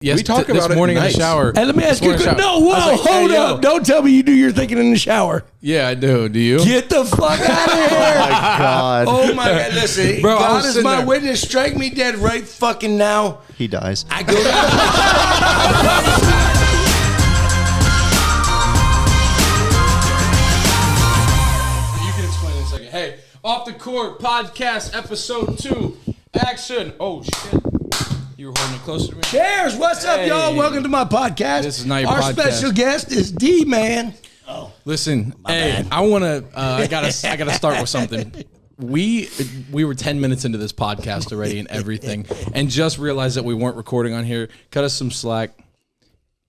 Yes, we talk about this morning in the nights. shower. Hey, let me ask you a question. No, whoa, hold up. Don't tell me you do your thinking in the shower. Yeah, I do. Do you? Get the fuck out of here. Oh my God. Oh my God. Listen, Bro, I God was is sitting my there. witness. Strike me dead right fucking now. He dies. I go You can explain in a second. Hey, Off the Court Podcast, Episode 2. Action. Oh, shit. You were holding it closer to me? Cheers. What's up, y'all? Welcome to my podcast. This is not your Our podcast. special guest is D-Man. Listen, bad. I want to, I gotta start with something. We were 10 minutes into this podcast already and everything, and just realized that we weren't recording on here. Cut us some slack.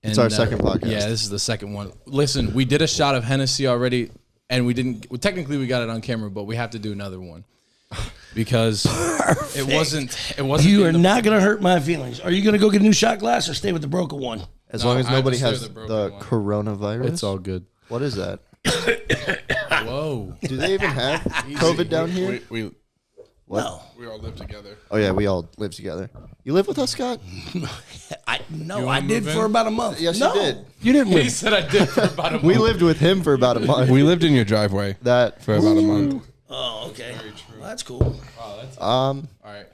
And, It's our second podcast. Yeah, this is the second one. Listen, we did a shot of Hennessy already, and we didn't. Well, technically, we got it on camera, but we have to do another one because it wasn't. You are not going to hurt my feelings. Are you going to go get a new shot glass or stay with the broken one? As No, long as I have nobody to stay has with the the broken one. coronavirus. It's all good. What is that? Whoa. Do they even have COVID down here? We No. all live together. Oh yeah, we all live together. You live with us, Scott? I wanna did move for in? about a month. Yes, no. you did. You didn't He live. said I did for about a month. We lived with him for about a month. We lived in your driveway That for about a month. Oh, okay. Well, that's cool. All right.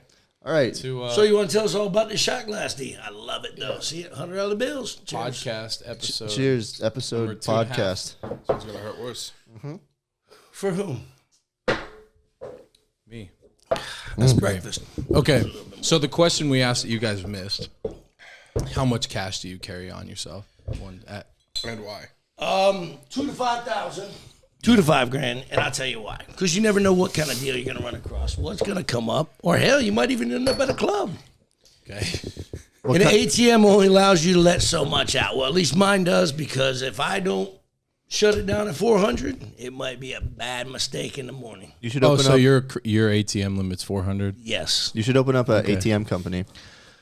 All right. To So you want to tell us all about the shot glass, D? I love it, though. See it? $100 bills. Cheers. podcast episode. Cheers, Number episode 2.5. podcast. Someone's gonna hurt worse. For whom? Me. That's breakfast. Okay, so the question we asked that you guys missed: how much cash do you carry on yourself? And why? 2 to 5,000. 2 to 5 grand, and I'll tell you why. Because you never know what kind of deal you're going to run across. What's going to come up, or hell, you might even end up at a club. Okay. And an ATM only allows you to let so much out. Well, at least mine does, because if I don't shut it down at 400, it might be a bad mistake in the morning. You should Oh, open so up. your ATM limit's 400. Yes. You should open up an ATM company.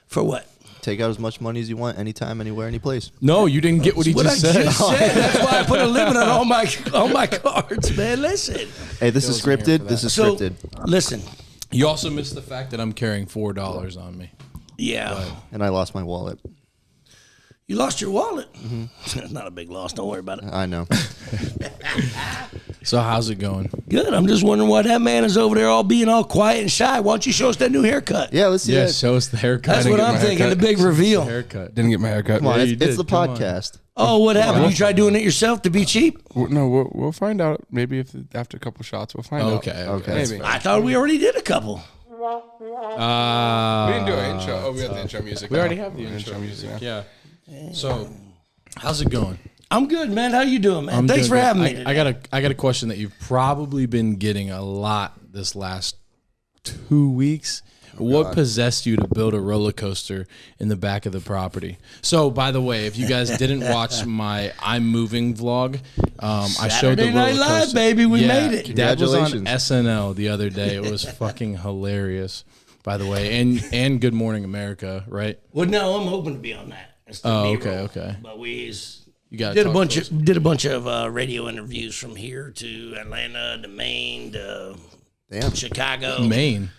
For what? Take out as much money as you want, anytime, anywhere, any place. No, you didn't get what he What just I said. just said. That's why I put a limit on all my cards, man. Listen. Hey, this is Bill's in here for scripted. This is So, scripted. listen. You also missed the fact that I'm carrying $4 on me. Yeah. And I lost my wallet. You lost your wallet. It's not a big loss. Don't worry about it. I know. So how's it going? Good. I'm just wondering why that man is over there all being all quiet and shy. Why don't you show us that new haircut? Yeah, let's see Yeah, that. show us the haircut. That's what get I'm my thinking. The haircut. big reveal. Haircut. Didn't get my haircut. Come on, you it's did. the Come on. podcast. Oh, what happened? You tried doing it yourself to be cheap? No, we'll find out. Maybe if after a couple shots, we'll find out. Okay. Maybe. I thought we already did a couple. We didn't do an intro. Oh, we got the intro music. We now. already have the intro music. Yeah. So, how's it going? I'm good, man. How you doing, man? Thanks doing for having good. me. I got a question that you've probably been getting a lot this last 2 weeks. What possessed you to build a roller coaster in the back of the property? So, by the way, if you guys didn't watch my I'm Moving vlog, I showed the Saturday roller Night Live, coaster. baby. We made it. That was on Congratulations. SNL the other day. It was fucking hilarious, by the way. And Good Morning America, right? Well, no, I'm hoping to be on that. It's the Oh, B-roll. okay. But we You got did a bunch of radio interviews from here to Atlanta to Maine to Damn. Chicago. Maine.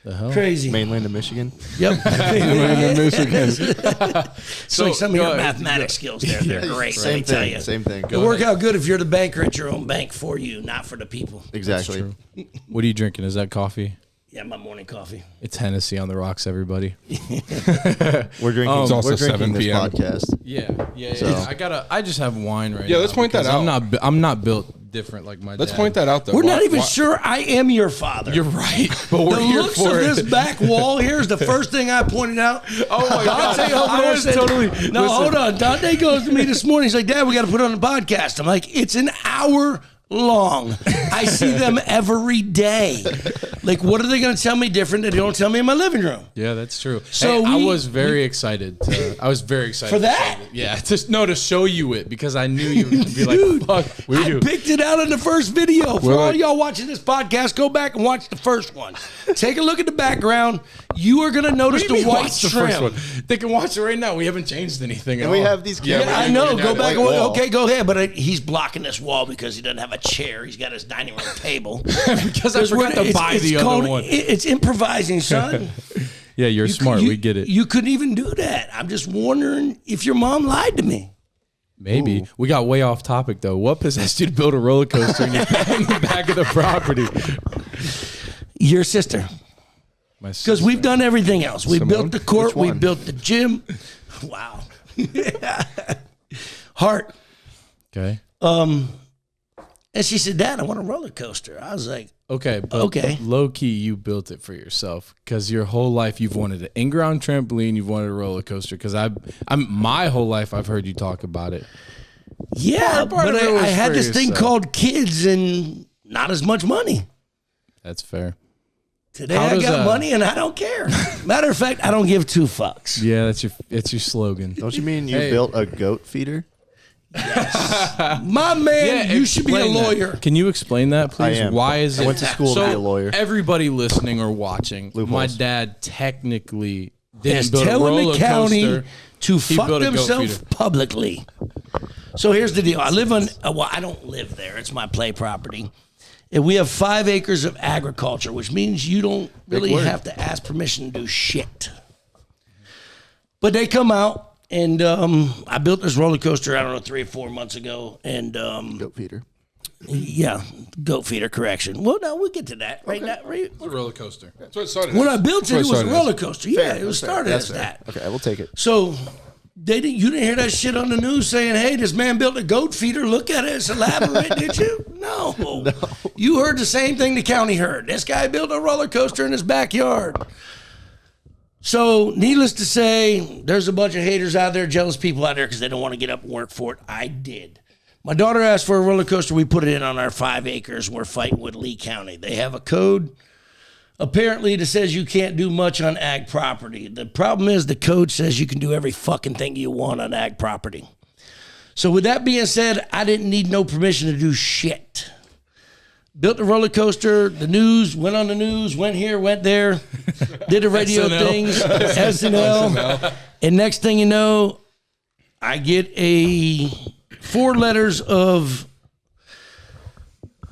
The hell? Crazy. Mainland of Michigan. Yep. So like some of go your ahead. mathematics skills there. They're great. Let me Same tell thing. you. Same thing. It'll work out good if you're the banker at your own bank for you, not for the people. Exactly. What are you drinking? Is that coffee? Yeah, my morning coffee. It's Hennessy on the rocks, everybody. We're drinking. It's also we're drinking 7 this p.m. podcast. Yeah. So- I just have wine right now. Yeah, let's point that because out. I'm not built different like my Let's dad. point that out, though. We're not Why- even why- sure I am your father. You're right, but we're The here looks for of it. this back wall here is the first thing I pointed out. Oh my God. Dante over I there was said, totally- no, listen. hold on. Dante goes to me this morning. He's like, Dad, we got to put on the podcast. I'm like, it's an hour long. I see them every day. Like, what are they going to tell me different that they don't tell me in my living room? Yeah, that's true. So Hey, I we- was very excited. I was very excited For to that? show you- Yeah, to show you it because I knew you were going to be like, Dude, "Fuck, we I do." picked it out in the first video. For Well, all like- y'all watching this podcast, go back and watch the first one. Take a look at the background. You are going to notice What do you the mean white watch the trim. first one? They can watch it right now. We haven't changed anything at And we all. have these Yeah, cameras. Yeah, I know. Yeah, Go the back. white wall. Okay, go ahead. But he's blocking this wall because he doesn't have a chair. He's got his dining room table. because I forgot to buy the other one. It's improvising, son. Yeah, you're smart. We get it. You couldn't even do that. I'm just wondering if your mom lied to me. Maybe. Ooh. We got way off topic, though. What possessed you to build a roller coaster in the back of the property? Your sister. Because we've done everything else. We built the court. We built the gym. Wow. Heart. Okay. And she said, Dad, I want a roller coaster. I was like, Okay, but Okay. low key, you built it for yourself because your whole life you've wanted an in-ground trampoline, you've wanted a roller coaster. Because I'm my whole life I've heard you talk about it. yeah, Part but of it was I had for this thing yourself. called kids and not as much money. That's fair. Today How I does, got money and I don't care. Matter of fact, I don't give two fucks. Yeah, that's your slogan. Don't you mean you Hey. built a goat feeder? My man, you should be a explain that. lawyer. Can you explain that, please? I am. Why is it? I went to school to so be a lawyer. Everybody listening or watching, my Loopholes. dad technically Is didn't build a telling roller the county coaster. to He fuck built a goat themselves feeder. publicly. So here's the deal. I live on, well, I don't live there. It's my play property. And we have 5 acres of agriculture, which means you don't really word. have to ask permission to do shit. But they come out, and I built this roller coaster, I don't know, 3 or 4 months ago. And Goat feeder. yeah, goat feeder correction. Well, no, we'll get to that. Right now, right? It's a roller coaster. That's what it started. When as. I built it, That's it what was a started as. roller coaster. Yeah, it was started as that. Okay, I will take it. So you didn't hear that shit on the news saying, "Hey, this man built a goat feeder. Look at it; it's elaborate." Did you? No. You heard the same thing the county heard. This guy built a roller coaster in his backyard. So, needless to say, there's a bunch of haters out there, jealous people out there because they don't want to get up and work for it. I did. My daughter asked for a roller coaster. We put it in on our 5 acres. We're fighting with Lee County. They have a code apparently that says you can't do much on ag property. The problem is the code says you can do every fucking thing you want on ag property. So with that being said, I didn't need no permission to do shit. Built the roller coaster, the news, went on the news, went here, went there, did the radio SNL. things, SNL. And next thing you know, I get 4 letters of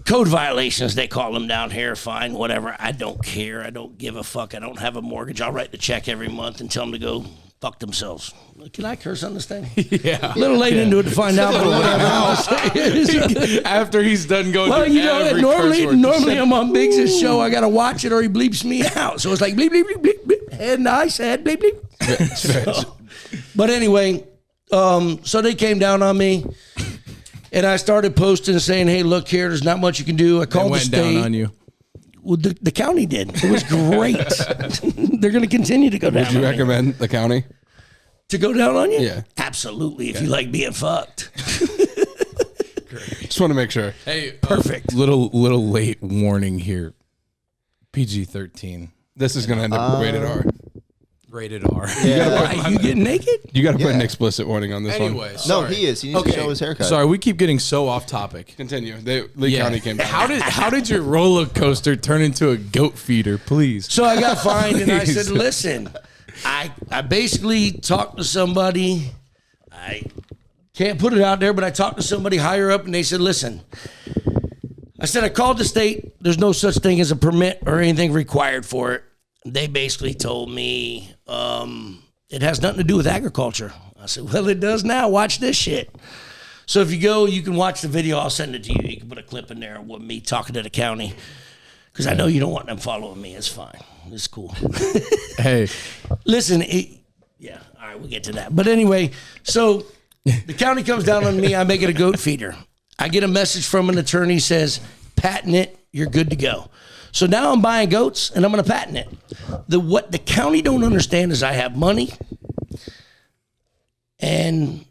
code violations, they call them down here. Fine, whatever. I don't care. I don't give a fuck. I don't have a mortgage. I'll write the check every month and tell them to go fuck themselves. Can I curse on this thing? Yeah. A little late into it to find out, but whatever. I'm just saying. After he's done going Well, through you know, every normally curse word. I'm on Biggs' show. I got to watch it or he bleeps me out. So it's like bleep, bleep, bleep, bleep, bleep. Head nice, head bleep, bleep. So, but anyway, so they came down on me. And I started posting saying, hey, look here, there's not much you can do. I They called the went state. down on you. Well, the county did. It was great. They're going to continue to go down Would you on me. recommend the county? To go down on you? Yeah. Absolutely, if you like being fucked. Just want to make sure. Hey, Perfect. Little late warning here. PG-13. This is going to end up rated R. Rated R. Why, you getting naked? You got to put an Yeah. explicit warning on this one. Anyway, No, sorry. he is. He needs to show his haircut. Sorry, we keep getting so off topic. Continue. Lee County came down. How did your roller coaster turn into a goat feeder? Please. So I got fined, and I said, Please. listen, I basically talked to somebody. I can't put it out there, but I talked to somebody higher up, and they said, listen, I said, I called the state. There's no such thing as a permit or anything required for it. They basically told me it has nothing to do with agriculture. I said, well, it does now. Watch this shit. So if you go, you can watch the video. I'll send it to you. You can put a clip in there with me talking to the county. Because I know you don't want them following me. It's fine. It's cool. Hey, Listen, yeah, all right, we'll get to that. But anyway, so the county comes down on me. I make it a goat feeder. I get a message from an attorney says, patent it, you're good to go. So now I'm buying goats and I'm going to patent it. What the county don't understand is I have money and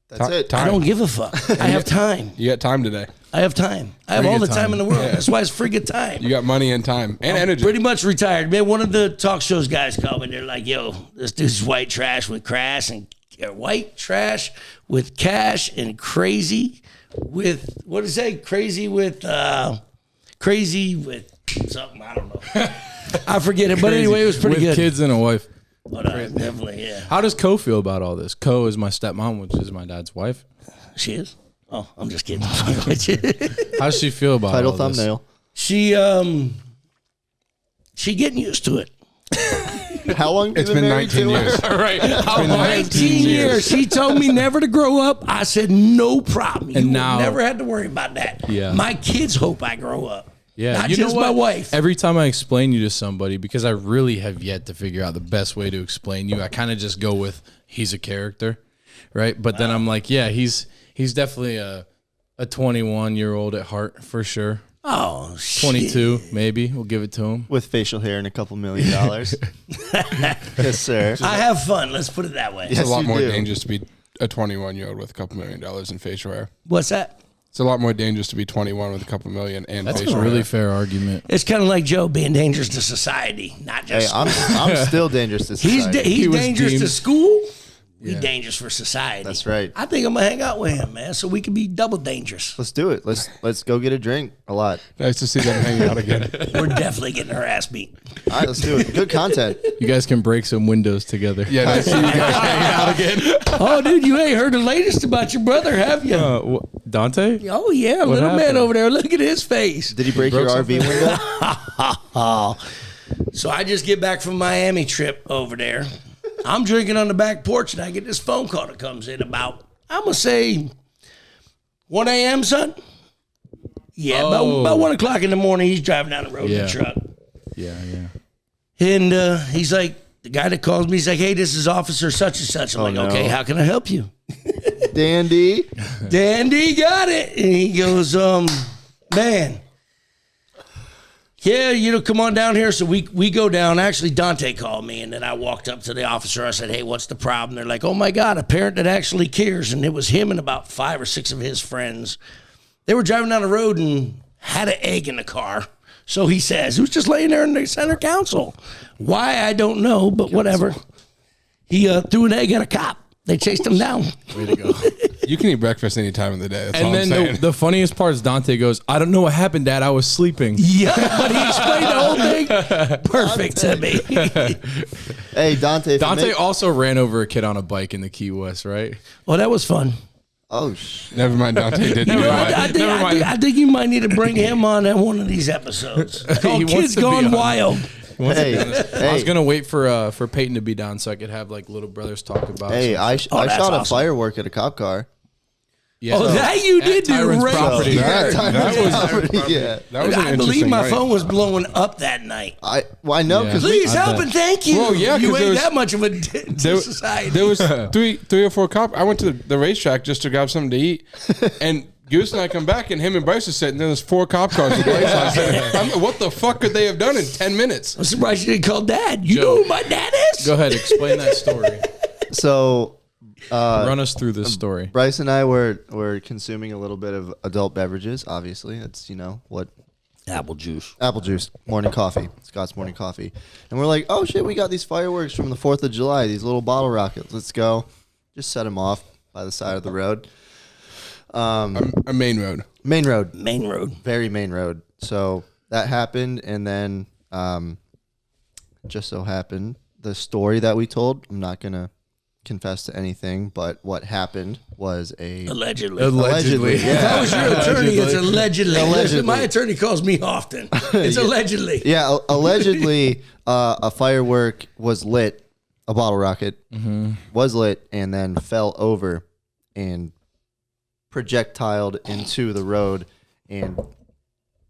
That's it. I don't give a fuck. I have time. You got time today. I have time. I have all Friga the time time. in the world. That's why it's friggin' time. You got money and time and energy. Pretty much retired. Man, one of the talk shows guys called me. They're like, yo, this dude's white trash with crash and white trash with cash and crazy with, what did it say? Crazy with something. I don't know. I forget it. But anyway, it was pretty with good. kids and a wife. But definitely, yeah. How does Co feel about all this? Co is my stepmom, which is my dad's wife. She is? Oh, I'm just kidding. How does she feel about Title all this? thumbnail. She getting used to it. How long? It's been 19 years. Right. 19 years. She told me never to grow up. I said, no problem. And You now- never had to worry about that. Yeah. My kids hope I grow up. Yeah, Not you know just what? my wife. Every time I explain you to somebody, because I really have yet to figure out the best way to explain you, I kind of just go with he's a character, right? But then I'm like, yeah, he's definitely a 21-year-old at heart for sure. Oh, shit. 22, maybe. We'll give it to him. With facial hair and a couple $1 million. Yes, sir. I have fun. Let's put it that way. Yes, It's a lot you more do. dangerous to be a 21-year-old with a couple $1 million in facial hair. What's that? It's a lot more dangerous to be 21 with a couple million and That's facial a really hair. fair argument. It's kind of like Joe being dangerous to society, not Hey, just. I'm still dangerous to society. He's He was dangerous to deemed- school. He's Yeah. dangerous for society. That's right. I think I'm gonna hang out with him, man, so we can be double dangerous. Let's do it. Let's go get a drink. A lot. Nice to see them hanging out again. We're definitely getting our ass beat. All right, let's do it. Good content. You guys can break some windows together. Yeah, nice to see you guys hanging out again. Oh, dude, you ain't heard the latest about your brother, have you? Dante? Oh yeah, What little man happened? over there. Look at his face. Did he break your broke RV window? So I just get back from Miami trip over there. I'm drinking on the back porch, and I get this phone call that comes in about, I'm gonna say, 1 a.m. son. Yeah, about 1 o'clock in the morning. He's driving down the road in Yeah. the truck, Yeah, yeah. and he's like, the guy that calls me, he's like, "Hey, this is Officer such and such." I'm like, no. "Okay, how can I help you?" Dandy. Dandy got it. And he goes, man, yeah, come on down here. So we go down. Actually, Dante called me, and then I walked up to the officer. I said, hey, what's the problem? They're like, oh, my God, a parent that actually cares. And it was him and about 5 or 6 of his friends. They were driving down the road and had an egg in the car. So he says, it was just laying there in the center console. Why, I don't know, but whatever. He threw an egg at a cop. They chased him down. Way to go. You can eat breakfast any time of the day. That's all And I'm then saying. the funniest part is Dante goes, I don't know what happened, Dad. I was sleeping. Yeah, but he explained the whole thing perfect to me. Hey, Dante. if you Dante make- also ran over a kid on a bike in the Key West, right? Well, that was fun. Oh, Never mind, Dante didn't do I that. I think you might need to bring him on at one of these episodes. It's called He wants Kids to be Gone on. Wild. hey, I was gonna wait for Peyton to be down so I could have like little brothers talk about. hey, some- I that's shot a awesome. firework at a cop car. yeah. Oh, that you At did do Tyrant's right. property. That was Yeah. that was an I believe interesting my night. phone was blowing up that night. I know because Please I help bet. and thank you. Well, yeah, you 'cause ain't there was- that much of a to There, society. there was three or four cops. I went to the racetrack just to grab something to eat, and Goose and I come back, and him and Bryce are sitting there. There's 4 cop cars with lights on. I said, what the fuck could they have done in 10 minutes? I'm surprised you didn't call Dad. You Joe. know who my dad is? Go ahead, explain that story. so Run us through this story. Bryce and I were consuming a little bit of adult beverages. Obviously, it's what Apple juice. apple juice, morning coffee, Scott's morning coffee, and we're like, oh shit, we got these fireworks from the 4th of July, these little bottle rockets. Let's go, just set them off by the side of the road. A main road. Main road, Main road. very main road. So that happened, and then just so happened the story that we told. I'm not gonna confess to anything, but what happened was Allegedly. allegedly. If that was Yeah, your attorney, it's allegedly. Allegedly. My attorney calls me often. It's allegedly. yeah. Allegedly, a firework was lit, a bottle rocket was lit, and then fell over and projectiled into the road, and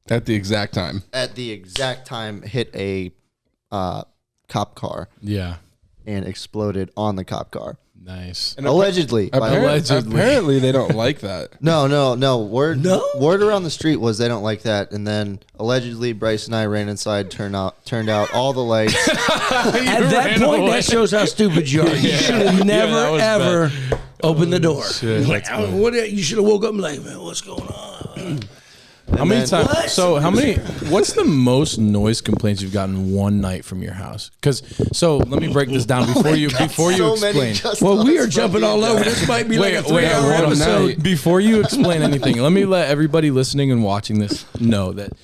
At the exact time. at the exact time hit a cop car Yeah. and exploded on the cop car. Nice. Allegedly. by the way. Allegedly. Apparently, they don't like that. No. Word No? around the street was they don't like that. And then allegedly Bryce and I ran inside, turned out all the lights. At that point, that shows how stupid you are. You should have never, that was ever opened the door. shit, Like, that's bad. you should have woke up and like, man, what's going on? How many then- times? What? So how many? What's the most noise complaints you've gotten one night from your house? Because let me break this down before you So many explain. just Well, we thoughts are from jumping the all over. internet. This might be like a Wait, 3-hour one episode. night. Before you explain anything, let me let everybody listening and watching this know that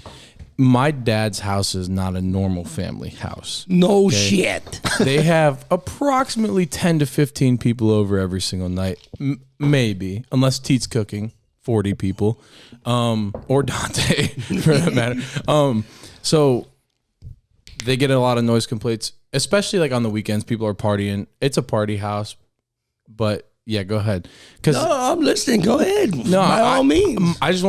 my dad's house is not a normal family house. No shit. They have approximately 10 to 15 people over every single night. Maybe, unless Teet's cooking, 40 people. Or Dante, for that matter. So they get a lot of noise complaints. especially like on the weekends, people are partying. It's a party house, but yeah, go ahead. Because No, I'm listening. Go ahead. By all means. I just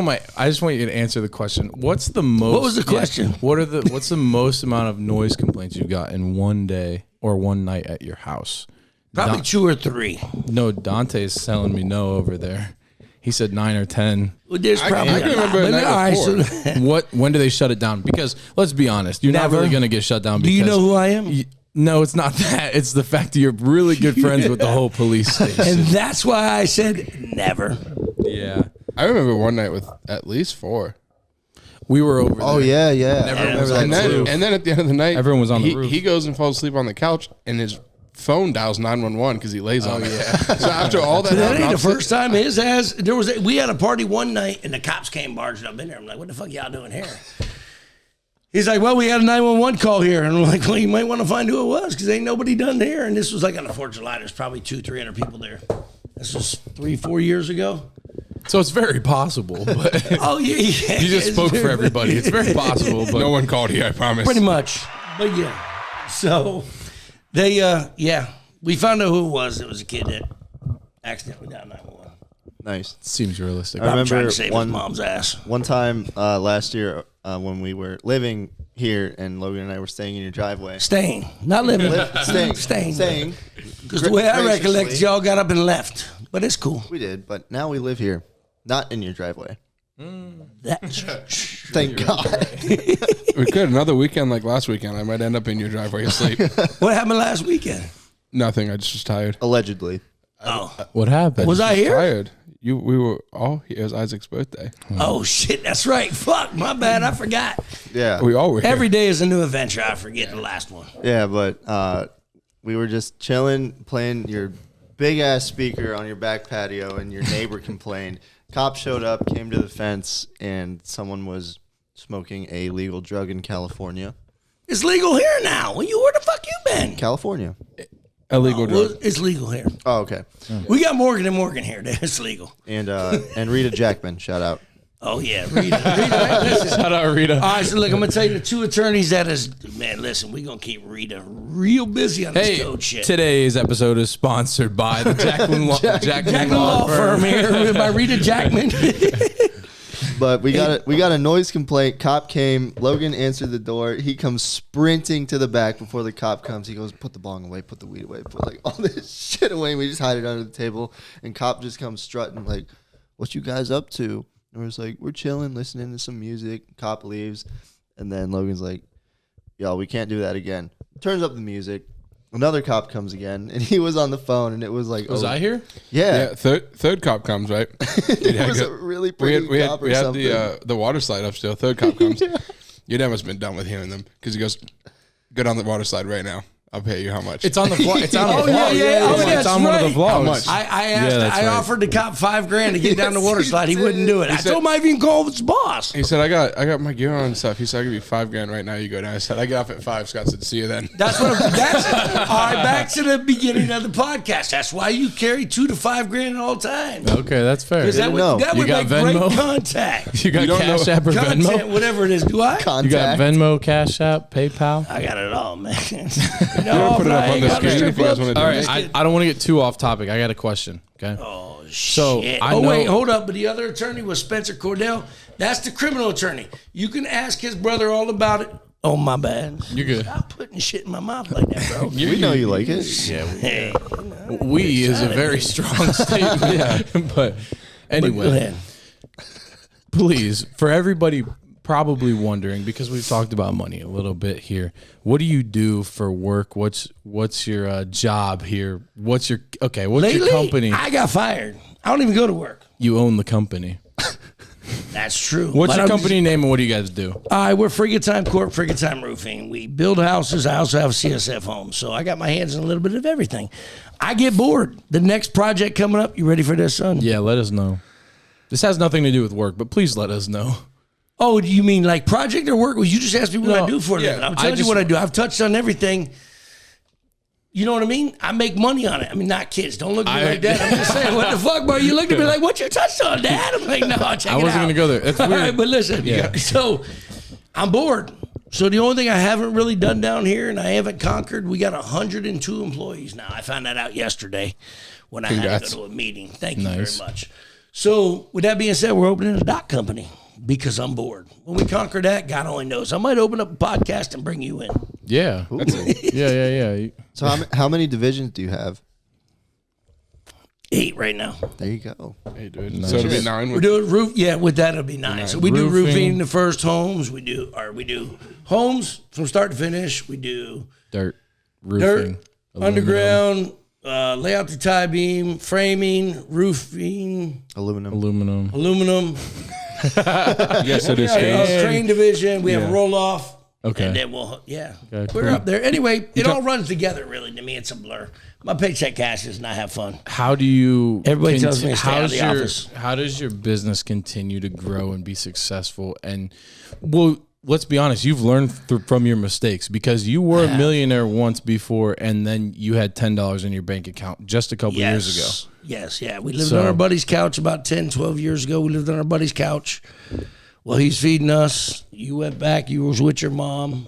want you to answer the question. What's the most? What was the question? What's the most amount of noise complaints you got in one day or one night at your house? Probably 2 or 3. No, Dante is telling me no over there. He said 9 or 10. Well, there's probably I can a lot, remember a but night all right, before. so- When do they shut it down? Because let's be honest, you're not Never. really going to get shut down. Do Because you know who I am? No, it's not that. It's the fact that you're really good friends with the whole police station. And that's why I said never. Yeah. I remember one night with at least 4. We were over Oh there. yeah. I Everyone remember was that on the too. roof. And then at the end of the night, Everyone was on the roof. He goes and falls asleep on the couch, and his phone dials 911 because he lays on it. So after all that, That happened, ain't I'm the first time his ass. We had a party one night and the cops came barging up in there. I'm like, what the fuck y'all doing here? He's like, well, we had a 911 call here. And I'm like, well, you might want to find who it was because ain't nobody done here. And this was like on the 4th of July. There's probably 200-300 people there. This was 3-4 years ago. So it's very possible, but Oh, yeah. you just spoke for everybody. It's very possible, but no one called you, I promise. Pretty much. But yeah. So they, we found out who it was. It was a kid that accidentally dialed 911. Nice. seems realistic. I remember Trying to save one- his mom's ass. One time last year when we were living here and Logan and I were staying in your driveway. Staying. Not living. Staying. Because the way I Graciously. recollect, y'all got up and left. But it's cool. We did, but now we live here, not in your driveway. That's Thank God. We could another weekend like last weekend. I might end up in your driveway asleep. what happened last weekend. Nothing. I just was tired. Allegedly. Oh, What happened? was I here? Tired. We were all here. It was Isaac's birthday. Oh shit, that's right. Fuck, my bad. I forgot. Yeah. We all were here. Every day is a new adventure. I forget the last one. Yeah, but we were just chilling, playing your big ass speaker on your back patio, and your neighbor complained. Cop showed up, came to the fence, and someone was smoking a legal drug in California. It's legal here now. Where the fuck you been? California. Illegal Well, drug. it's legal here. Oh, okay. We got Morgan and Morgan here. It's legal. And Rita Jackman, shout out. Oh yeah, Rita. Listen. Shout out Rita. All right, so look, I'm gonna tell you the 2 attorneys that is. Man, listen, we gonna keep Rita real busy on this Hey, code shit. today's episode is sponsored by the Jackman Jackman Law Firm here by Rita Jackman. But we got a noise complaint. Cop came. Logan answered the door. He comes sprinting to the back before the cop comes. He goes, "Put the bong away. Put the weed away. Put like all this shit away." And we just hide it under the table. And cop just comes strutting like, "What you guys up to?" And we're just like, "We're chilling, listening to some music." Cop leaves, and then Logan's like, "Yo, we can't do that again." Turns up the music. Another cop comes again, and he was on the phone, and it was like, Was I here? Yeah, Yeah, third cop comes, right? it was a really pretty cop or something. the water slide up still. Third cop comes. Your dad must have been done with hearing them because he goes, "Go down the water slide right now. I'll pay you how much?" It's on the vlog. It's on Oh, the yeah, vlog. yeah. Oh, It's that's on one of the right. vlogs. How much? I asked. Yeah, that's I right. offered the cop $5,000 to get down the water slide. He wouldn't do it. I said- told him I even called his boss. He said, I got my gear on and stuff. He said, "I'll give you $5,000 right now. You go down." I said, "I get off at 5." Scott said, "See you then." That's what. That's all right. Back to the beginning of the podcast. That's why you carry $2,000 to $5,000 at all times. Okay, that's fair. Because that Didn't know. would, that You would got make great Venmo? contact. You got You don't Cash know- App or Content, Venmo? whatever it is. Do I? You got Contact. Venmo, Cash App, PayPal? I got it all, man. I'll put it up on the screen if you guys want to do All it. right, I don't want to get too off topic. I got a question. Okay. Oh, So, shit. I Oh, know- wait, hold up. But the other attorney was Spencer Cordell. That's the criminal attorney. You can ask his brother all about it. Oh, my bad. You're good. Stop putting shit in my mouth like that, bro. We know you like it. Hey, We is a very strong statement. Yeah. But go anyway, ahead. please, for everybody probably wondering, because we've talked about money a little bit here, what do you do for work? What's your job here? What's your Lately, company? I got fired. I don't even go to work. You own the company. That's true. What's But your I'm company name and what do you guys do? We're Friga Time Corp, Friga Time Roofing. We build houses. I also have CSF homes. So I got my hands in a little bit of everything. I get bored. The next project coming up, you ready for this, son? Yeah, let us know. This has nothing to do with work, but please let us know. Oh, do you mean like project or work? Well, you just asked me what No, I do for a yeah, living. I'm I telling you just- what I do. I've touched on everything. You know what I mean? I make money on it. I mean, not kids. Don't look at me like that. I'm just saying, what the fuck, bro? You looked at me like, what you touched on, Dad? I'm like, no, check it out. I wasn't gonna go there. That's All weird. right, but listen. Yeah. So I'm bored. So the only thing I haven't really done down here and I haven't conquered, we got 102 employees now. I found that out yesterday when I had to go to a meeting. Thank you very much. So with that being said, we're opening a dock company because I'm bored. When we conquer that, God only knows. I might open up a podcast and bring you in. Yeah. Yeah. So how many divisions do you have? 8 right now. There you go. Hey, dude. Nice. So it'll be 9. We're doing roof. Yeah, with that it'll be 9. So we do roofing the first homes. We do homes from start to finish. We do dirt, roofing, underground, lay out the tie beam, framing, roofing, aluminum. Yes, it is. Crane division. We have roll off. Okay. And then we're up there. Anyway, it all runs together, really. To me, it's a blur. My paycheck cash is not have fun. How do you... Everybody tells me to stay out of the office. How does your business continue to grow and be successful? And, well, let's be honest. You've learned from your mistakes because you were a millionaire once before and then you had $10 in your bank account just a couple years ago. Yes, yeah. We lived on our buddy's couch about 10, 12 years ago. We lived on our buddy's couch. Well, he's feeding us. You went back. You was with your mom.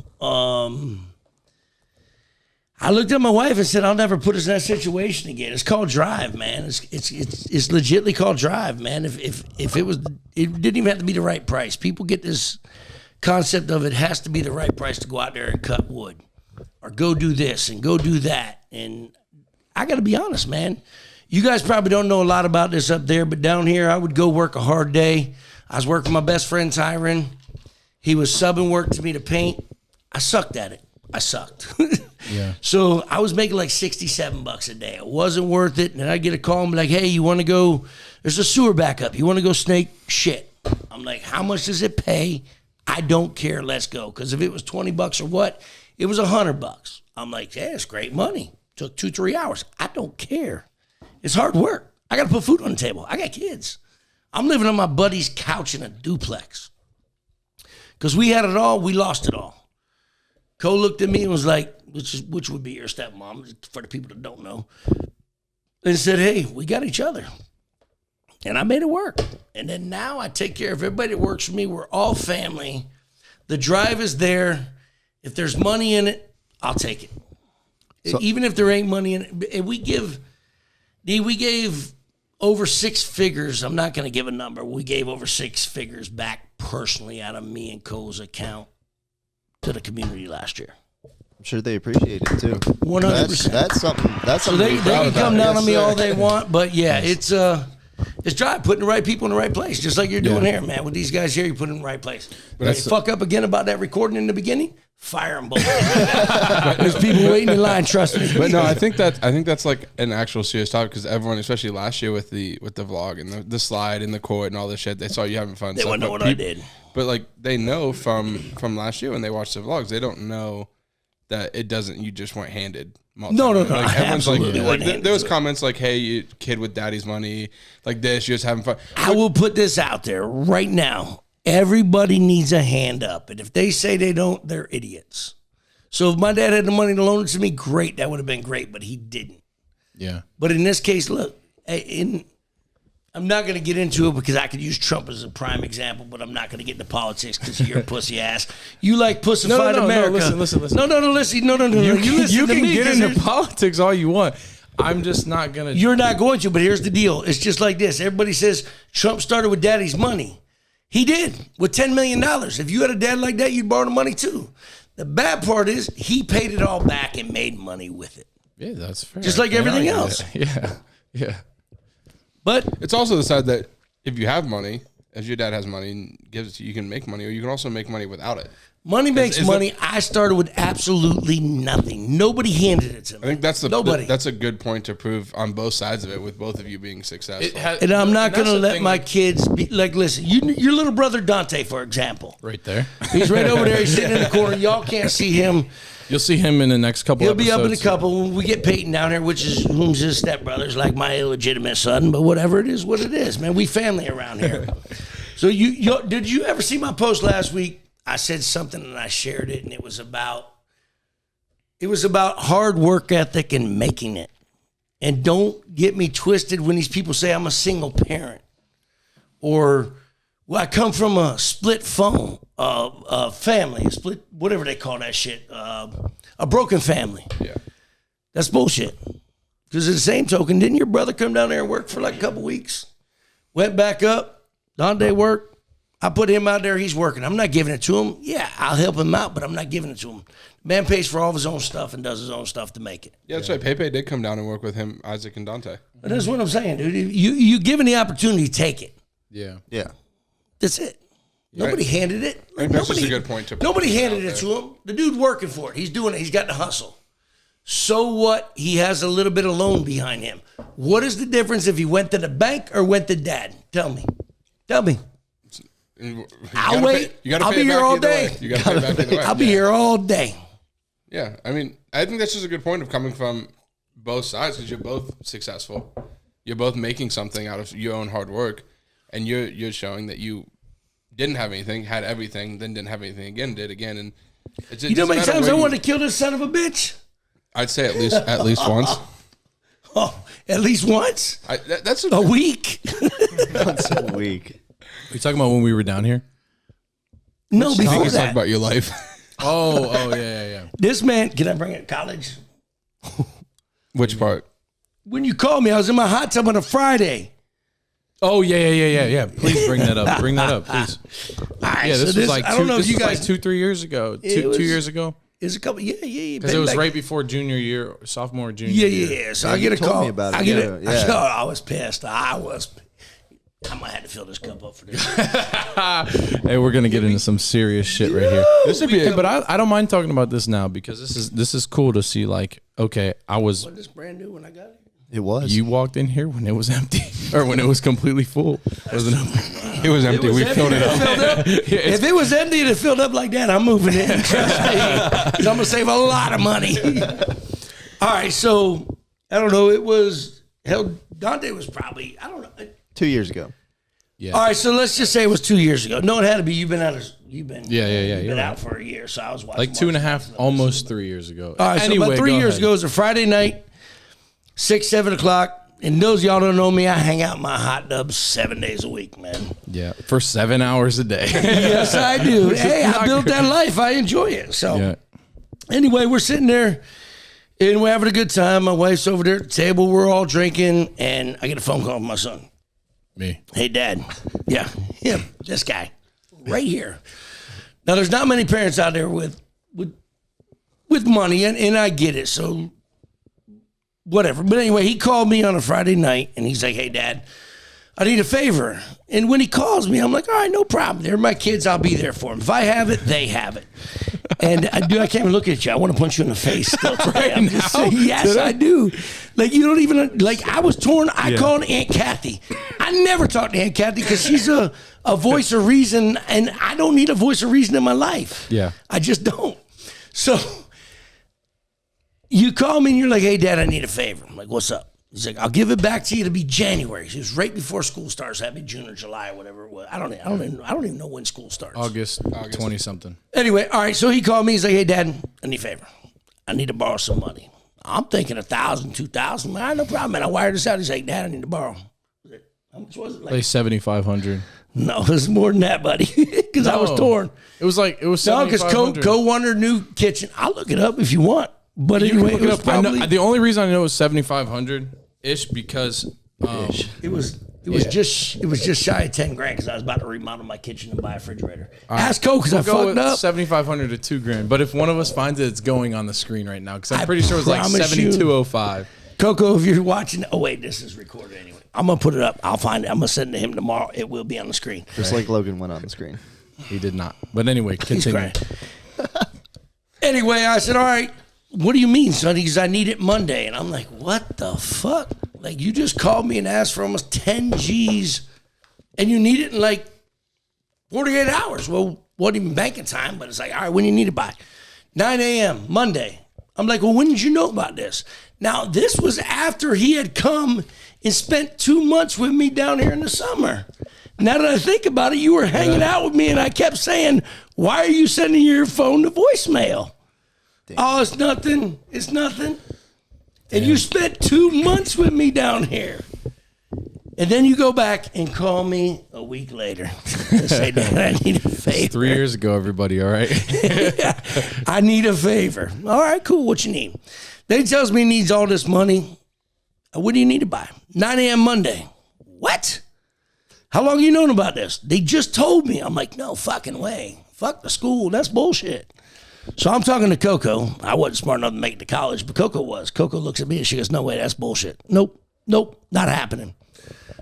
I looked at my wife and said, "I'll never put us in that situation again." It's called drive, man. It's legitly called drive, man. If it was, it didn't even have to be the right price. People get this concept of it has to be the right price to go out there and cut wood, or go do this and go do that. And I got to be honest, man. You guys probably don't know a lot about this up there, but down here, I would go work a hard day. I was working with my best friend, Tyron. He was subbing work to me to paint. I sucked at it. I sucked. Yeah. So I was making like $67 a day. It wasn't worth it. And then I'd get a call and be like, "Hey, you want to go? There's a sewer backup. You want to go snake shit?" I'm like, "How much does it pay? I don't care. Let's go." Because if it was $20 or what, it was $100. I'm like, "Yeah, it's great money." Took 2-3 hours. I don't care. It's hard work. I got to put food on the table. I got kids. I'm living on my buddy's couch in a duplex. Because we had it all, we lost it all. Cole looked at me and was like, which would be your stepmom, for the people that don't know, and said, "Hey, we got each other." And I made it work. And then now I take care of everybody that works for me. We're all family. The drive is there. If there's money in it, I'll take it. So, even if there ain't money in it. And we gave over 6 figures. I'm not going to give a number. We gave over 6 figures back personally out of me and Cole's account to the community last year. I'm sure they appreciate it too. 100%. That's something. So they can come down on me all they want, but yeah, it's drive, putting the right people in the right place, just like you're doing here, man. With these guys here, you put them in the right place. But if you fuck up again about that recording in the beginning, fire them both. There's people waiting in line, trust me. But no, I think that's like an actual serious topic because everyone, especially last year with the vlog and the slide and the court and all this shit, they saw you having fun. They wouldn't know what I did. But like they know from last year when they watched the vlogs, they don't know that it doesn't. You just weren't handed. No. Like everyone's like there was comments like, "Hey, you kid with daddy's money, like this, you're just having fun." I will put this out there right now. Everybody needs a hand up. And if they say they don't, they're idiots. So if my dad had the money to loan it to me, great. That would have been great, but he didn't. Yeah. But in this case, look, I'm not going to get into it because I could use Trump as a prime example, but I'm not going to get into politics because you're a pussy ass. You like pussified America. No, listen. No, listen. No. You can get into politics all you want. I'm just not going to. You're not going to, but here's the deal. It's just like this. Everybody says Trump started with daddy's money. He did with $10 million. If you had a dad like that, you'd borrow the money too. The bad part is he paid it all back and made money with it. Yeah, that's fair. Just like everything else. Yeah. But it's also the side that if you have money, as your dad has money and gives it to you, you can make money, or you can also make money without it. Money makes money. I started with absolutely nothing. Nobody handed it to me. I think that's Nobody. That's a good point to prove on both sides of it, with both of you being successful. And I'm not going to let my kids be like, listen, your little brother Dante, for example. Right there. He's right over there. He's sitting in the corner. Y'all can't see him. You'll see him in the next couple He'll episodes. be up in a couple. When we get Peyton down here, whom's his stepbrother's like my illegitimate son, but whatever it is, what it is, man. We family around here. So did you ever see my post last week? I said something and I shared it, and it was about hard work ethic and making it. And don't get me twisted when these people say I'm a single parent or Well, I come from a split phone, family, a split, whatever they call that shit, a broken family. Yeah. That's bullshit. Because at the same token, didn't your brother come down there and work for like a couple weeks? Went back up, Dante worked. I put him out there, he's working. I'm not giving it to him. Yeah, I'll help him out, but I'm not giving it to him. The man pays for all of his own stuff and does his own stuff to make it. Yeah, that's right. Pepe did come down and work with him, Isaac and Dante. But that's what I'm saying, dude. You given the opportunity, take it. Yeah. Yeah. That's it. Nobody handed it. I think that's just a good point to Nobody put handed out it to him. The dude's working for it. He's doing it. He's got the hustle. So what? He has a little bit of loan behind him. What is the difference if he went to the bank or went to dad? Tell me. I'll wait. I'll be here all day. You got to pay back either way. I'll be here all day. Yeah, I mean, I think that's just a good point of coming from both sides because you're both successful. You're both making something out of your own hard work, and you're showing that you didn't have anything, had everything, then didn't have anything again, did again, and it you know how many times I wanted to kill this son of a bitch? I'd say at least once. Oh, at least once? That's a week. Once a week. Are you talking about when we were down here? No, before Talk that. about your life. Oh, yeah. This man, can I bring it to college? Which part? When you called me, I was in my hot tub on a Friday. Oh, yeah. Please bring that up. Bring that up, please. All right, Yeah, this so was like I don't know if you like guys 2-3 years ago. It 2 was- years ago. It's a couple, yeah. Because it was right before junior year, sophomore, junior year. Yeah. So Yeah, I get you a told call. me about it. I get it. Yeah. I was pissed. I might have to fill this cup up for this. Hey, we're gonna get into some serious shit right here. This would be, but I don't mind talking about this now because this is cool to see. Like, okay, Was this brand new when I got it? It was. you walked in here when it was empty or when it was completely full, wasn't it? It was empty. We filled it up. If it was empty and it filled up like that, I'm moving in. Trust me. 'Cause I'm going to save a lot of money. All right. So, I don't know. It was, Dante was probably, I don't know. 2 years ago. Yeah. All right. So, let's just say it was 2 years ago. No, it had to be. You've been out You've been you're out right. for a year. So, I was watching. Like 2.5, almost 3 years ago. All right. So, about 3 years ago, it was a Friday night, 6, 7 o'clock. And those of y'all don't know me, I hang out in my hot tubs 7 days a week, man. Yeah, for 7 hours a day. Yes, I do. Hey, I built that life. I enjoy it. So, Yeah. anyway, we're sitting there and we're having a good time. My wife's over there at the table. We're all drinking, and I get a phone call from my son. Me. Hey, Dad. Yeah, him, this guy, right here. Now, there's not many parents out there with money, and I get it. So, whatever. But anyway, he called me on a Friday night, and he's like, hey, Dad, I need a favor. And when he calls me, I'm like, all right, no problem. They're my kids. I'll be there for them. If I have it, they have it. And I can't even look at you. I want to punch you in the face. Still today. I'm just saying, yes, I do. Like, you don't even, like, I was torn. I called Aunt Kathy. I never talked to Aunt Kathy because she's a voice of reason, and I don't need a voice of reason in my life. Yeah. I just don't. So you call me and you're like, hey, Dad, I need a favor. I'm like, what's up? He's like, I'll give it back to you to be January. It was right before school starts. That'd be June or July or whatever it was. I don't even know when school starts. August 20 something. Anyway, all right. So he called me. He's like, hey, Dad, I need a favor. I need to borrow some money. I'm thinking $1,000, $2,000. Man, no problem, man. I wired this out. He's like, Dad, I need to borrow. How much was it? Like 7,500. No, it was more than that, buddy. Because I was torn. It was No, because 7,500. Co wanted a new kitchen. I'll look it up if you want. But anyway, it was I know, probably, the only reason I know it was 7,500 ish because it was just shy of 10 grand because I was about to remodel my kitchen and buy a refrigerator. Ask Cole because I fucked up. 7,500 to $2,000. But if one of us finds it, it's going on the screen right now because I'm pretty sure it was like promise you. 7,205. Coco, if you're watching, oh wait, this is recorded anyway. I'm gonna put it up. I'll find it. I'm gonna send it to him tomorrow. It will be on the screen. Just like Logan went on the screen. He did not. But anyway, He's continue. crying. Anyway, I said, all right, what do you mean, son? He goes, I need it Monday. And I'm like, what the fuck? Like, you just called me and asked for almost 10 G's and you need it in like 48 hours. Well, wasn't even banking time, but it's like, all right, when you need it by? 9 a.m. Monday. I'm like, well, when did you know about this? Now, this was after he had come and spent 2 months with me down here in the summer. Now that I think about it, you were hanging out with me and I kept saying, why are you sending your phone to voicemail? Damn. Oh, it's nothing. It's nothing. And you spent 2 months with me down here. And then you go back and call me a week later. Say, Dad, I need a favor. 3 years ago, everybody, all right? I need a favor. All right, cool. What you need? Then he tells me he needs all this money. What do you need to buy? 9 a.m. Monday. What? How long you known about this? They just told me. I'm like, no fucking way. Fuck the school. That's bullshit. So I'm talking to Coco. I wasn't smart enough to make it to college, but Coco was. Coco looks at me and she goes, no way, that's bullshit. Nope, not happening.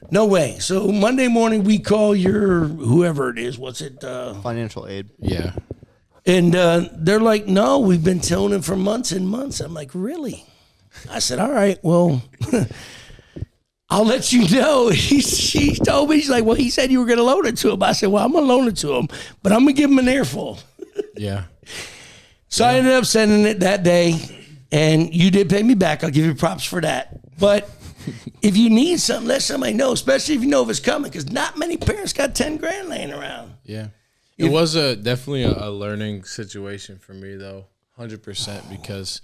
No way. So Monday morning we call your whoever it is. What's it? Financial aid. Yeah. And they're like, no, we've been telling him for months and months. I'm like, really? I said, all right, well, I'll let you know. She told me, she's like, well, he said you were going to loan it to him. I said, well, I'm going to loan it to him, but I'm going to give him an earful. Yeah. So I ended up sending it that day, and you did pay me back. I'll give you props for that. But if you need something, let somebody know, especially if you know if it's coming, because not many parents got 10 grand laying around. Yeah. It was definitely a learning situation for me, though, 100%, because,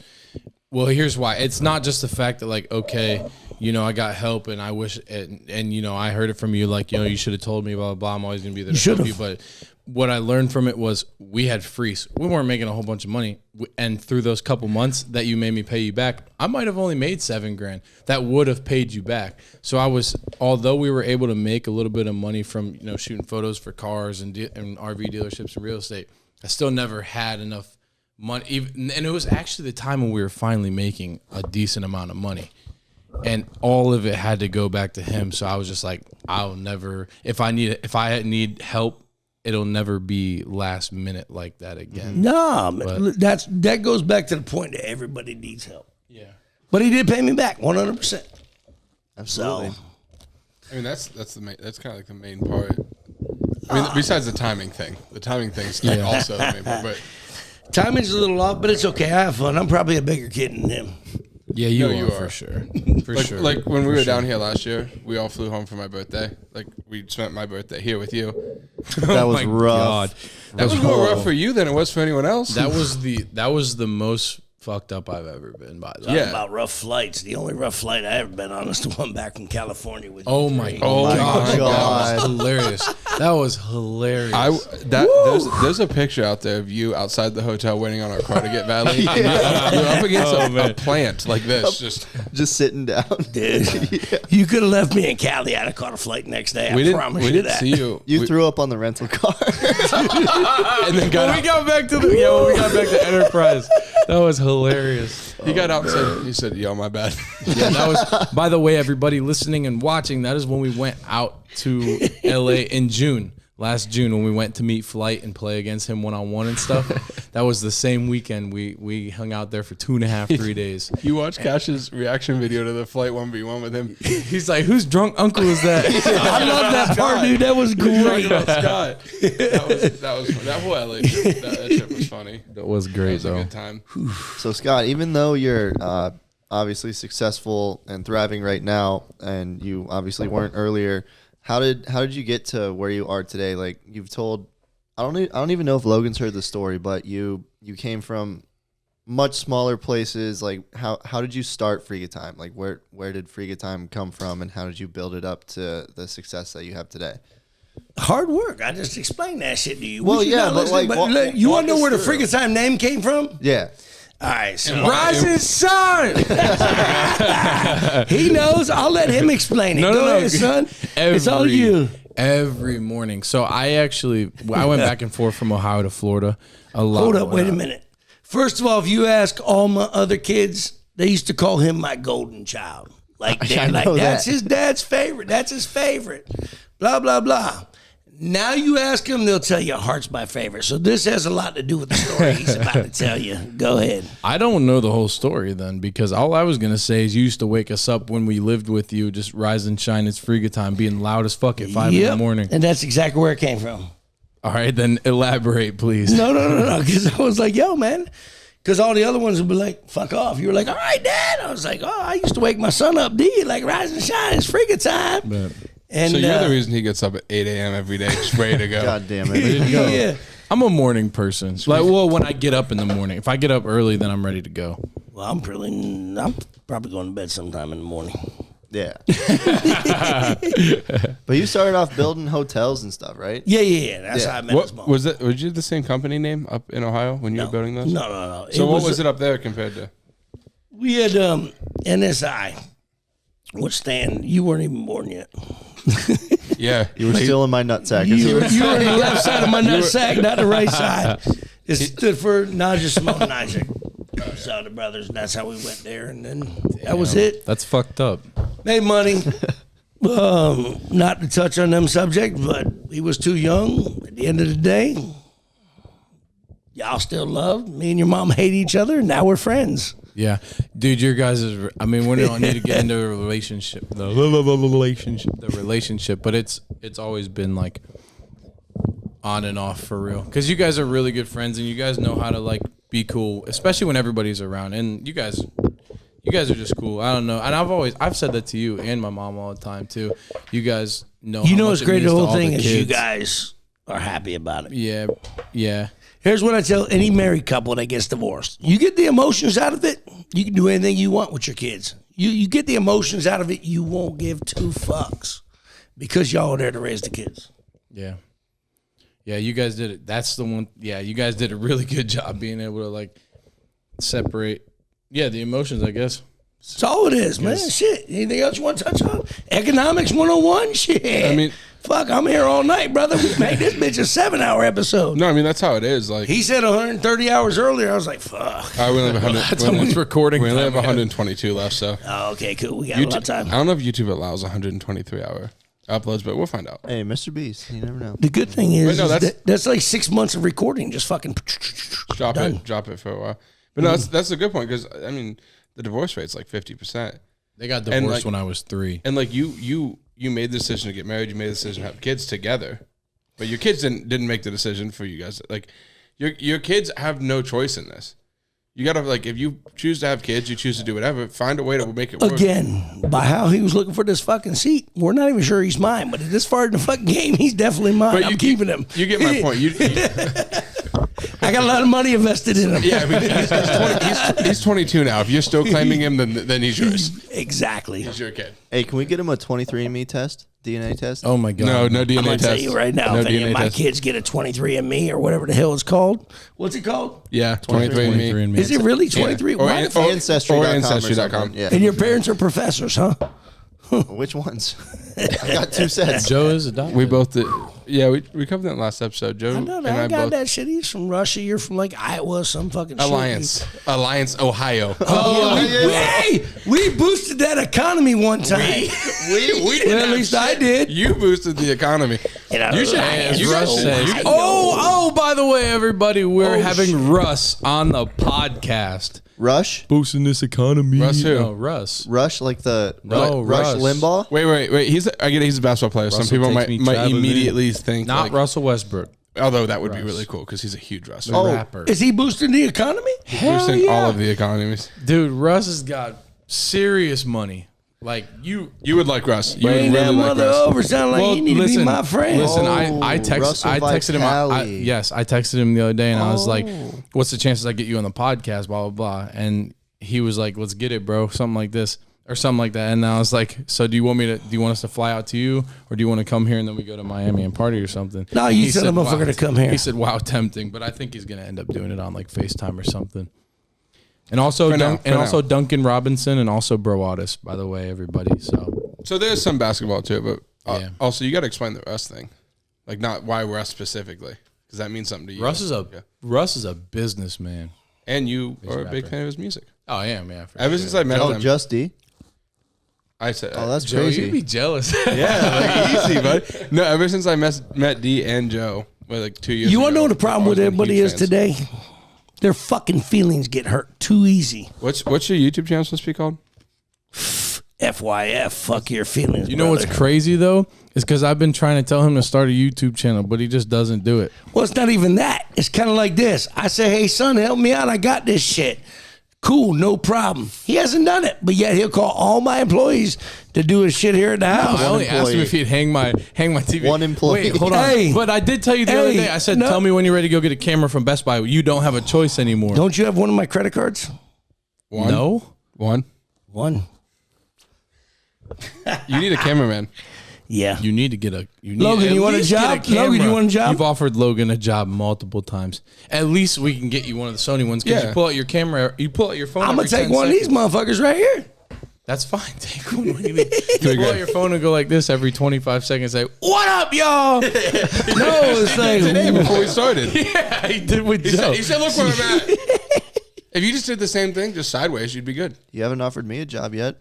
well, here's why. It's not just the fact that, like, okay, you know, I got help, and I wish, and you know, I heard it from you, like, you know, you should have told me, blah, blah, blah. I'm always going to be there to help you. But what I learned from it was we had freeze. We weren't making a whole bunch of money. And through those couple months that you made me pay you back, I might have only made $7 grand that would have paid you back. So although we were able to make a little bit of money from, you know, shooting photos for cars and RV dealerships and real estate, I still never had enough money. And it was actually the time when we were finally making a decent amount of money. And all of it had to go back to him. So I was just like, I'll never, if I need help, it'll never be last minute like that again. No, that goes back to the point that everybody needs help. Yeah. But he did pay me back 100%. Absolutely. So, I mean, that's kind of like the main part. I mean, besides the timing thing, is also the main part. But timing's a little off, but it's okay. I have fun. I'm probably a bigger kid than him. Yeah, you No, you are are. for sure. For like, sure. like when we were down here last year, we all flew home for my birthday. Like we spent my birthday here with you. That was my rough. God. That was more rough for you than it was for anyone else. That was the most fucked up I've ever been, by the way. Yeah. About rough flights. The only rough flight I ever been on is the one back from California with Oh you my three. God. God. That was hilarious. That was hilarious. There's a picture out there of you outside the hotel waiting on our car to get valet. You're up against a plant like this. Just sitting down. Dude, you could have left me in Cali. I'd have caught a flight next day. I promise we you didn't that. see you. You threw up on the rental car. And then when we got back to Enterprise, that was hilarious. he got out and said, "Yo, my bad." Yeah, that was. By the way, everybody listening and watching, that is when we went out to LA in June. Last June, when we went to meet Flight and play against him 1-on-1 and stuff, that was the same weekend. We hung out there for 2.5, 3 days. You watched Cash's reaction video to the Flight 1v1 with him. He's like, "Whose drunk uncle is that?" I love that part, dude. That was great. Scott. That whole LA trip, that shit was funny. That was It great, was a though. good time. So Scott, even though you're obviously successful and thriving right now, and you obviously weren't earlier, how did you get to where you are today? Like you've told, I don't even know if Logan's heard the story, but you came from much smaller places. Like how did you start Friga Time? Like where did Friga Time come from, and how did you build it up to the success that you have today? Hard work. I just explained that shit to you. Well, We should yeah, not but listen, like, you walk want to know us where the through. Friga Time name came from? Yeah. All right, so Rising sun. he knows. I'll let him explain it. Go ahead, son. It's all you. Every morning. So I went back and forth from Ohio to Florida a lot. Hold up, wait a minute. First of all, if you ask all my other kids, they used to call him my golden child. Like that's his dad's favorite. That's his favorite. Blah, blah, blah. Now you ask him, they'll tell you Heart's my favorite. So this has a lot to do with the story he's about to tell you. Go ahead. I don't know the whole story then, because all I was going to say is you used to wake us up when we lived with you, just rise and shine, it's Friga Time, being loud as fuck at 5 in the morning. And that's exactly where it came from. All right, then elaborate, please. No. Because I was like, yo, man. Because all the other ones would be like, fuck off. You were like, all right, Dad. I was like, oh, I used to wake my son up, D, like rise and shine, it's Friga Time. But And So you're the reason he gets up at 8 a.m. every day, just ready to go. God damn it. yeah. I'm a morning person. Like, well, when I get up in the morning. If I get up early, then I'm ready to go. Well, I'm probably going to bed sometime in the morning. Yeah. But you started off building hotels and stuff, right? Yeah. That's how I met his mom. Was you the same company name up in Ohio when you were building those? No. So what was it up there compared to? We had NSI, which stand you weren't even born yet. Yeah, You were still in my nutsack. You were on the left side of my nutsack, not the right side. It stood for Naja, Simone, and Isaac. So the brothers, and that's how we went there, and then that was it. That's fucked up. Made money. Not to touch on them subjects, but he was too young. At the end of the day, y'all still love. Me and your mom hate each other, and now we're friends. Yeah, dude, your guys is. I mean, we don't need to get into a relationship, the relationship, but it's always been like on and off for real. Because you guys are really good friends, and you guys know how to like be cool, especially when everybody's around. And you guys are just cool. I don't know, and I've said that to you and my mom all the time too. You guys know. You how know much what's it great? means The to whole all thing the is you kids. guys are happy about it. Yeah. Here's what I tell any married couple that gets divorced. You get the emotions out of it, you can do anything you want with your kids. You get the emotions out of it, you won't give two fucks because y'all are there to raise the kids. Yeah, you guys did it. That's the one. Yeah, you guys did a really good job being able to like separate. Yeah, the emotions, I guess. That's all it is, man. Shit. Anything else you want to touch on? Economics 101? Shit. I mean, fuck, I'm here all night, brother. We made this bitch a 7-hour episode. no, I mean that's how it is. Like He said 130 hours earlier. I was like, fuck. we only have 100. That's how much recording. We only have time we have. 122 left, so Oh, okay, cool. We got a lot of time. I don't know if YouTube allows 123 hour uploads, but we'll find out. Hey, Mr. Beast, you never know. The good thing is, But no, that's like 6 months of recording. Just fucking Drop done. it for a while. But no, that's a good point because I mean the divorce rate's like 50%. They got divorced like- when I was 3. And like you made the decision to get married, you made the decision to have kids together, but your kids didn't make the decision for you guys. Like your kids have no choice in this. You gotta like if you choose to have kids, you choose to do whatever. Find a way to make it work. Again, by how he was looking for this fucking seat, we're not even sure he's mine. But at this far in the fucking game, he's definitely mine. But I'm keeping him. You get my point. I got a lot of money invested in him. Yeah, I mean he's 22 now. If you're still claiming him, then he's yours. Exactly. He's your kid. Hey, can we get him a 23andMe test? DNA test? Oh my god. No DNA I'm gonna test. tell you right now, No if any of DNA my test. kids get a 23andMe or whatever the hell it's called, what's it called? Yeah, 23andMe. 23andMe. Is it really 23? Or Why the fuck? Ancestry.com. or or Ancestry.com. something. Yeah. And your parents are professors, huh? Which ones? I got 2 sets. Joe is adopted. We both did. Yeah, we covered that last episode. Joe I know and that. I I got both. that shit. He's from Russia. You're from like Iowa, some fucking Alliance, Ohio. Hey, we boosted that economy one time. we didn't Well, at have least I shit. did. You boosted the economy. You should- As you guys Russ should- says. you- Oh, by the way, everybody, we're Oh, having shit. Russ on the podcast. Rush? Boosting this economy. Russ who? No, Russ. Rush like the No, Rush Russ. Limbaugh? Wait. I get it. He's a basketball player. Some Russell people takes me might traveling. immediately think Not like, Russell Westbrook. although that would be really cool because he's a huge wrestler. Oh, Rapper. Is he boosting the economy? Boosting all of the economies. Dude, Russ has got serious money. Like you would like Russ. You would Bring that really like mother Russ. over. Sound like you need to be my friend. Listen, Oh, I texted him. Russell Yes, I texted him the other day, and I was like, Oh. "What's the chances I get you on the podcast?" Blah blah blah. And he was like, "Let's get it, bro." Something like this or something like that. And I was like, "So do you want us to fly out to you, or do you want to come here and then we go to Miami and party or something?" No, you He tell said, the motherfucker to come here. He said, "Wow, tempting," but I think he's gonna end up doing it on like FaceTime or something. And also, For now. Duncan Robinson, and also Broadus, by the way, everybody. So there's some basketball too, but Yeah. also you got to explain the Russ thing, like not why Russ specifically, because that means something to you. Russ is a businessman. and you He's a are a big rapper. fan of his music. Oh, I am, yeah. for Ever sure. since I met Oh, him, Just D? I said, Oh, that's Joe, crazy. you'd be jealous. yeah, like easy, bud. No, ever since I met D and Joe, like 2 years. You want to ago, know what the problem I've with always been everybody huge is fans. today? Their fucking feelings get hurt too easy. What's your YouTube channel supposed to be called? FYF, fuck your feelings. You know what's brother. crazy though? Is because I've been trying to tell him to start a YouTube channel, but he just doesn't do it. Well, it's not even that. It's kind of like this. I say, hey, son, help me out. I got this shit. Cool, no problem. He hasn't done it, but yet he'll call all my employees to do his shit here at the house. I only asked him employee. if he'd hang my TV. One employee. Wait, hold on. Hey. But I did tell you the other Hey, day. I said, no. tell me when you're ready to go get a camera from Best Buy. You don't have a choice anymore. Don't you have one of my credit cards? One. No. One. One. You need a cameraman. Yeah. You need to get a. Logan, at you want a least get job? camera. Logan, you want a job? You've offered Logan a job multiple times. At least we can get you one of the Sony ones because Yeah. you pull out your camera. You pull out your phone. I'm going to every take 10 one of these seconds. motherfuckers right here. That's fine. Take one. What do you mean? You pull out your phone and go like this every 25 seconds. Say, "What up, y'all?" No, it's like, Today before we started. Yeah, he did with Joe. He said, look where I'm at. If you just did the same thing, just sideways, you'd be good. You haven't offered me a job yet.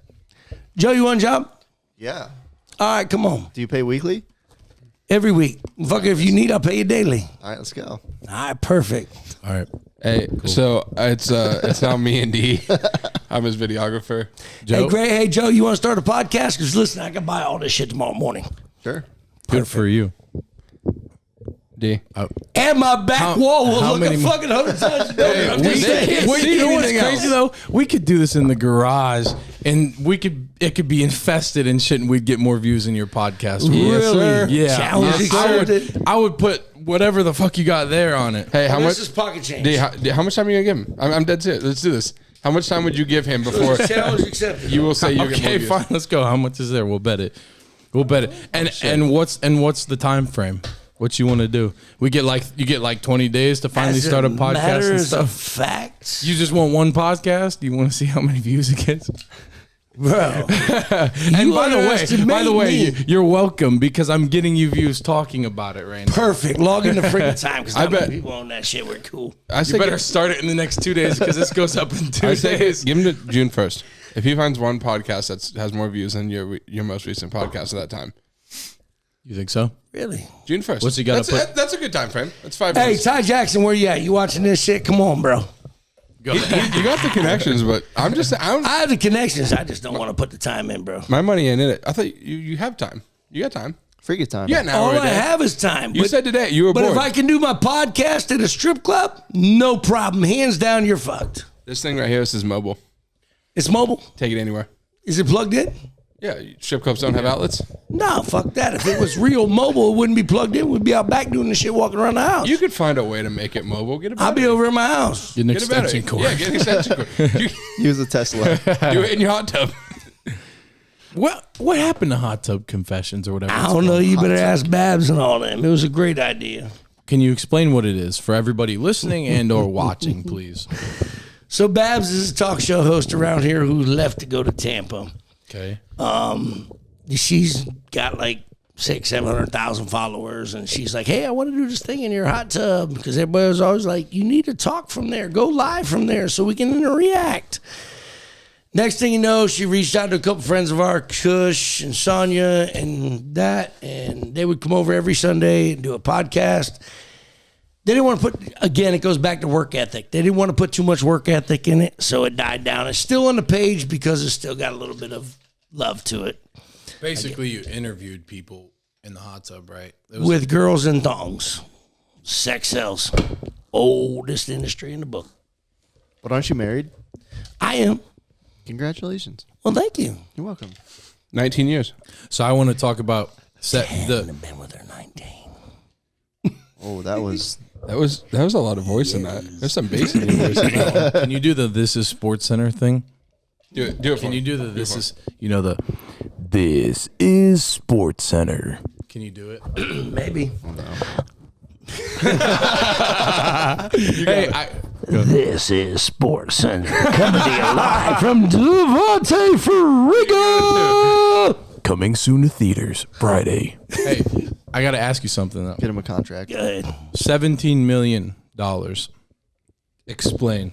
Joe, you want a job? Yeah. All right, come on. Do you pay weekly? Every week. Fuck it, if you need, I'll pay you daily. All right, let's go. All right, perfect. All right. Hey, so it's now me and D. I'm his videographer. Joe? Hey, great. Hey, Joe, you want to start a podcast? Because listen, I can buy all this shit tomorrow morning. Sure. Good for you. D. And my back How- wall will how look many a more- fucking 100 times better. I'm just saying. You know what's anything crazy though? We could do this in the garage, and it could be infested and shit, and we'd get more views in your podcast. Really? Yeah. Challenge accepted. I would put whatever the fuck you got there on it. Hey, how This much? is pocket change. D, how much time are you gonna give him? I'm dead serious. Let's do this. How much time would you give him before Challenge accepted. you will say you get Okay, more views? fine. Let's go. How much is there? We'll bet it. And what's the time frame? What you want to do? You get like 20 days to finally As start a podcast and matters stuff. of facts, You just want one podcast? You want to see how many views it gets? bro. And by the way, me. you're welcome because I'm getting you views talking about it right now. Perfect. Log in the freaking time because I bet- bet people on that shit. We're cool. I You say better start it in the next 2 days because this goes up in 2 days. give him to June 1st. If he finds one podcast that has more views than your most recent podcast at that time, You think so? Really? June 1st. What's he gotta put- That's a good time frame. That's 5 Hey, minutes. Ty Jackson, where you at? You watching this shit? Come on, bro. Go You got the connections, but I have the connections. I just don't want to put the time in, bro. my money ain't in it. I thought you have time. You got time. Free time. You got an hour All a I day. have is time. You said today you were But bored. if I can do my podcast at a strip club, no problem. Hands down, you're fucked. This thing right here, this is mobile. It's mobile. Take it anywhere. Is it plugged in? Yeah, strip clubs don't have outlets. No, fuck that. If it was real mobile, it wouldn't be plugged in. We'd be out back doing the shit walking around the house. You could find a way to make it mobile. Get a battery. I'll be over in my house. Get an Get a battery. extension cord. Yeah, get an extension cord. You Use a Tesla. do it in your hot tub. What happened to Hot Tub Confessions or whatever? I it's don't know. called? You better ask Babs and all them. It was a great idea. Can you explain what it is for everybody listening and or watching, please? So Babs is a talk show host around here who left to go to Tampa. Okay. She's got like 700,000 followers, and she's like, "Hey, I want to do this thing in your hot tub," because everybody was always like, "You need to talk from there, go live from there, so we can react." Next thing you know, she reached out to a couple friends of ours, Kush and Sonia, and they would come over every Sunday and do a podcast. They didn't want to put, again, it goes back to work ethic. They didn't want to put too much work ethic in it, so it died down. It's still on the page because it's still got a little bit of love to it. Basically, you interviewed people in the hot tub, right? It was With girls in thongs. Sex sells. Oldest industry in the book. But aren't you married? I am. Congratulations. Well, thank you. You're welcome. 19 years. So I want to talk about I've been with her 19. Oh, that was That was a lot of voice in that. There's some bass in your voice in that one. Can you do the "This is Sports Center" thing? Do it. Do it. Can you do the "This is" the "This is Sports Center"? Can you do it? Maybe. Hey, This is Sports Center. Coming to you live from DFriga. coming soon to theaters Friday. Hey, I got to ask you something though. get him a contract. Good. $17 million. Explain.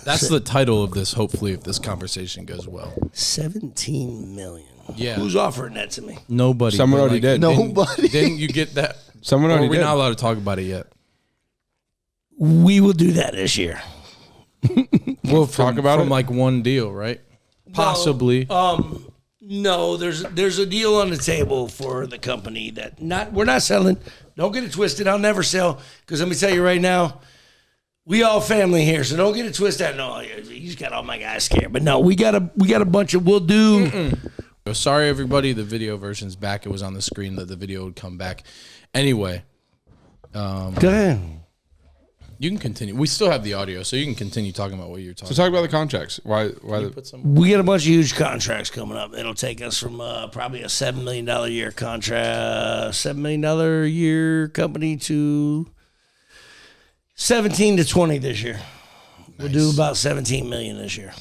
That's the title of this. Hopefully, if this conversation goes well. 17 million. Yeah. Who's offering that to me? Nobody. Someone but, already did. Nobody. Didn't you get that? Someone Or already we're did. not allowed to talk about it yet. We will do that this year. We'll talk about from it? like one deal, right? Possibly. No, there's a deal on the table for the company that we're not selling. Don't get it twisted. I'll never sell because let me tell you right now, we all family here, so don't get it twisted. No, you just got all my guys scared. But no, we got a bunch of we'll do. Sorry, everybody. The video version's back. It was on the screen that the video would come back. Anyway, Go ahead. You can continue. We still have the audio, so you can continue talking about what you're talking So talk about the contracts. Why the, Put some. We got a bunch of huge contracts coming up. It'll take us from probably a $7 million a year contract, $7 million a year company to 17 to 20 this year. We'll do about 17 million this year.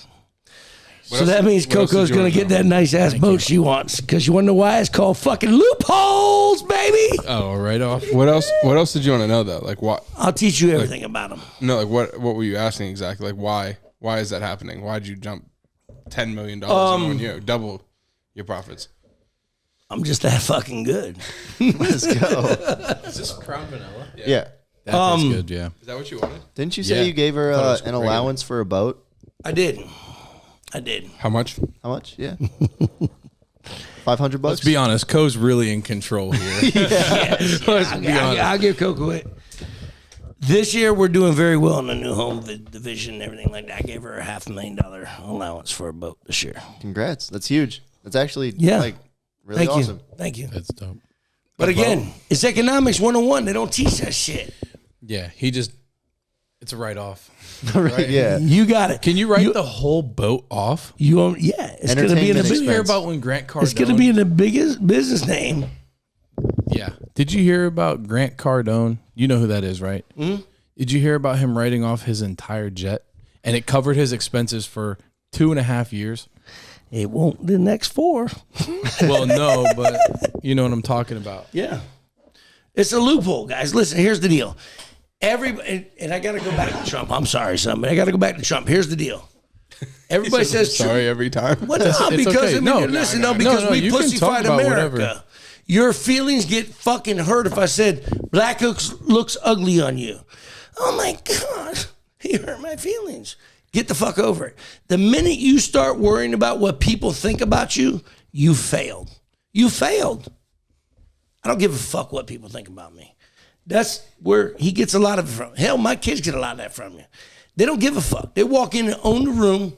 So else- that means what else Coco's did you going to wanna get that nice ass boat she wants. Because you want to know why? It's called fucking loopholes, baby. Oh, right off. What else did you want to know though? Like what? I'll teach you everything about them. No, like what were you asking exactly? Like why is that happening? Why did you jump $10 million in 1 year, double your profits? I'm just that fucking good. Let's go. Is this Crown Vanilla? Yeah. That tastes good, yeah. Is that what you wanted? Didn't you say Yeah. you gave her Thought it was an regular. allowance for a boat? I did. I did. How much? How much? Yeah. $500. Let's be honest. Co's really in control here. I'll give Coco it. This year we're doing very well in the new home division and everything like that. I gave her a $500,000 allowance for a boat this year. Congrats. That's huge. That's actually Yeah. like really Thank awesome. you. Thank you. That's dope. But again, it's economics 101. They don't teach that shit. Yeah, it's a write-off. Right? Yeah. You got it. Can you write the whole boat off? You own, yeah, it's going to be in the Entertainment Did you hear expense. about when Grant Cardone? it's going to be in the biggest business name. Yeah. Did you hear about Grant Cardone? You know who that is, right? Mm-hmm. Did you hear about him writing off his entire jet? And it covered his expenses for 2.5 years. It won't the next 4. Well, no, but you know what I'm talking about. Yeah. It's a loophole, guys. Listen, here's the deal. Everybody, and I got to go back to Trump. I'm sorry, son, but I got to go back to Trump. Here's the deal. Everybody says Trump. Sorry every time. What? No, It's because okay. I mean, No, listen, no, no, because no, we you can talk pussified about America. whatever. Your feelings get fucking hurt if I said black looks ugly on you. Oh my God, he hurt my feelings. Get the fuck over it. The minute you start worrying about what people think about you, you failed. You failed. I don't give a fuck what people think about me. That's where he gets a lot of it from. Hell, my kids get a lot of that from you. They don't give a fuck. They walk in and own the room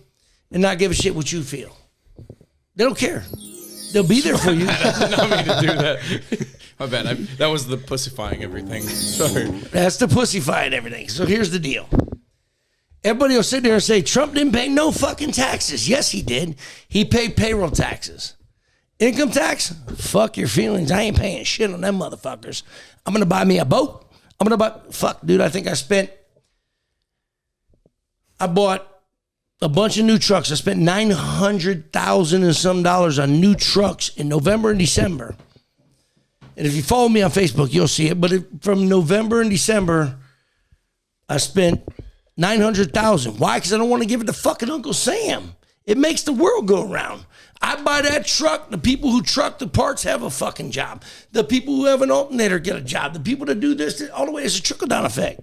and not give a shit what you feel. They don't care. They'll be there for you. I did not mean to do that. My bad. That was the pussifying everything. Sorry. That's the pussyfied everything. So here's the deal. Everybody will sit there and say, Trump didn't pay no fucking taxes. Yes, he did. He paid payroll taxes. Income tax? Fuck your feelings. I ain't paying shit on them motherfuckers. I'm going to buy me a boat. Fuck, dude, I think I bought a bunch of new trucks. I spent $900,000 and some dollars on new trucks in November and December. And if you follow me on Facebook, you'll see it. But from November and December, I spent $900,000. Why? Because I don't want to give it to fucking Uncle Sam. It makes the world go around. I buy that truck. The people who truck the parts have a fucking job. The people who have an alternator get a job. The people that do this, all the way, it's a trickle-down effect.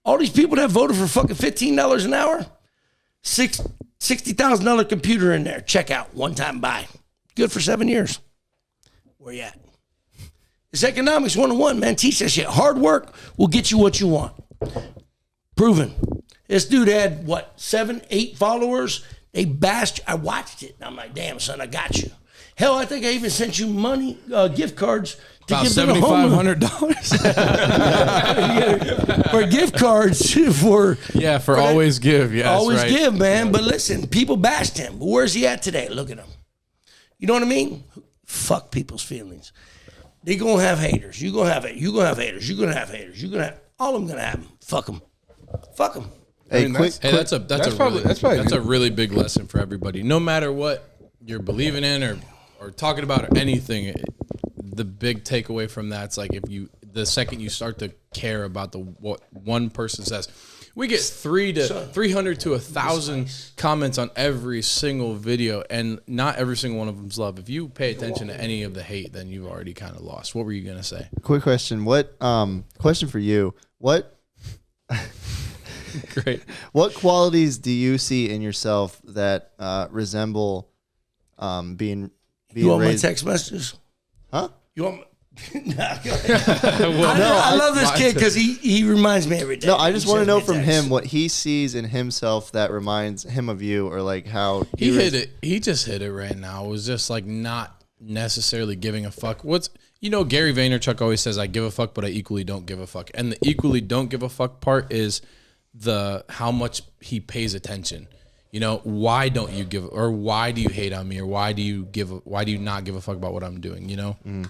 All these people that voted for fucking $15 an hour, $60,000 computer in there. Check out, one-time buy. Good for 7 years. Where you at? It's economics 101, man. Teach that shit. Hard work will get you what you want. Proven. This dude had, 7, 8 followers? They bashed. I watched it. And I'm like, damn, son, I got you. Hell, I think I even sent you money, gift cards to About give to the homeless. $7,500. For gift cards for Yeah, for always give. Yes, always right. give, man. But listen, people bashed him. But where's he at today? Look at him. You know what I mean? Fuck people's feelings. They gonna have haters. You gonna have haters. You gonna have haters. You gonna have haters. You gonna have all of them gonna have them. Fuck them. Fuck them. Hey, I mean, quick, Hey, that's a really big lesson for everybody. No matter what you're believing in or talking about or anything, the big takeaway from that's like the second you start to care about what one person says, we get 300 to 1,000 comments on every single video, and not every single one of them's love. If you pay attention to any of the hate, then you've already kind of lost. What were you gonna say? quick question. Question for you. What Great. What qualities do you see in yourself that resemble being You want my raised? text messages? Huh? You want? I love this kid because he reminds me every day. No, I just want to sends know me from texts. him what he sees in himself that reminds him of you, or like how He hit it. He just hit it right now. It was just like not necessarily giving a fuck. Gary Vaynerchuk always says, I give a fuck, but I equally don't give a fuck. And the equally don't give a fuck part is how much he pays attention. Why don't you give, or why do you hate on me, or why do you not give a fuck about what I'm doing?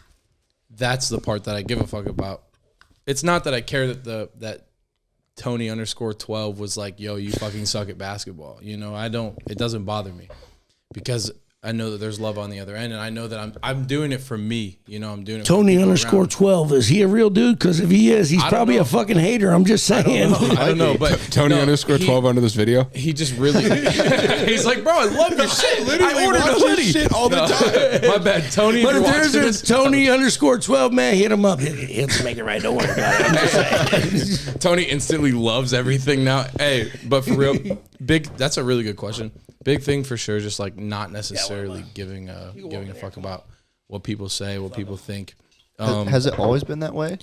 That's the part that I give a fuck about. It's not that I care that Tony _12 was like, yo, you fucking suck at basketball. It doesn't bother me because I know that there's love on the other end, and I know that I'm doing it for me. I'm doing it. Tony _12, is he a real dude? Because if he is, he's probably a fucking hater. I'm just saying. I don't know, but Tony _12 under this video. He just really. He's like, bro, I love your shit. I ordered a hoodie shit all the time. My bad, Tony. But if there's a Tony _12, man, hit him up. He'll make it right. Don't worry about it. I'm just saying. Tony instantly loves everything now. Hey, but for real, that's a really good question. Big thing for sure, just like not necessarily giving a fuck about what people say, what people think. Has it always been that way?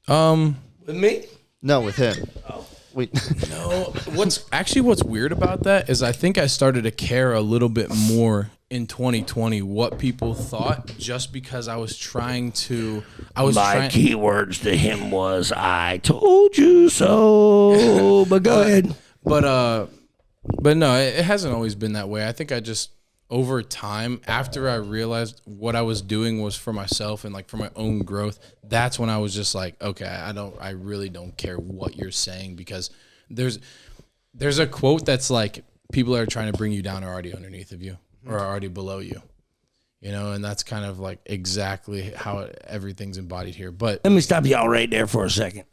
With me? No, with him. Oh. Wait. No. What's weird about that is I think I started to care a little bit more in 2020 what people thought, just because I was trying to. My keywords to him was "I told you so." But go ahead. But no, it hasn't always been that way. I think I just, over time, after I realized what I was doing was for myself and like for my own growth, that's when I was just like, okay, I really don't care what you're saying, because there's a quote that's like, people that are trying to bring you down are already underneath of you or are already below you. And that's kind of like exactly how everything's embodied here. But let me stop y'all right there for a second.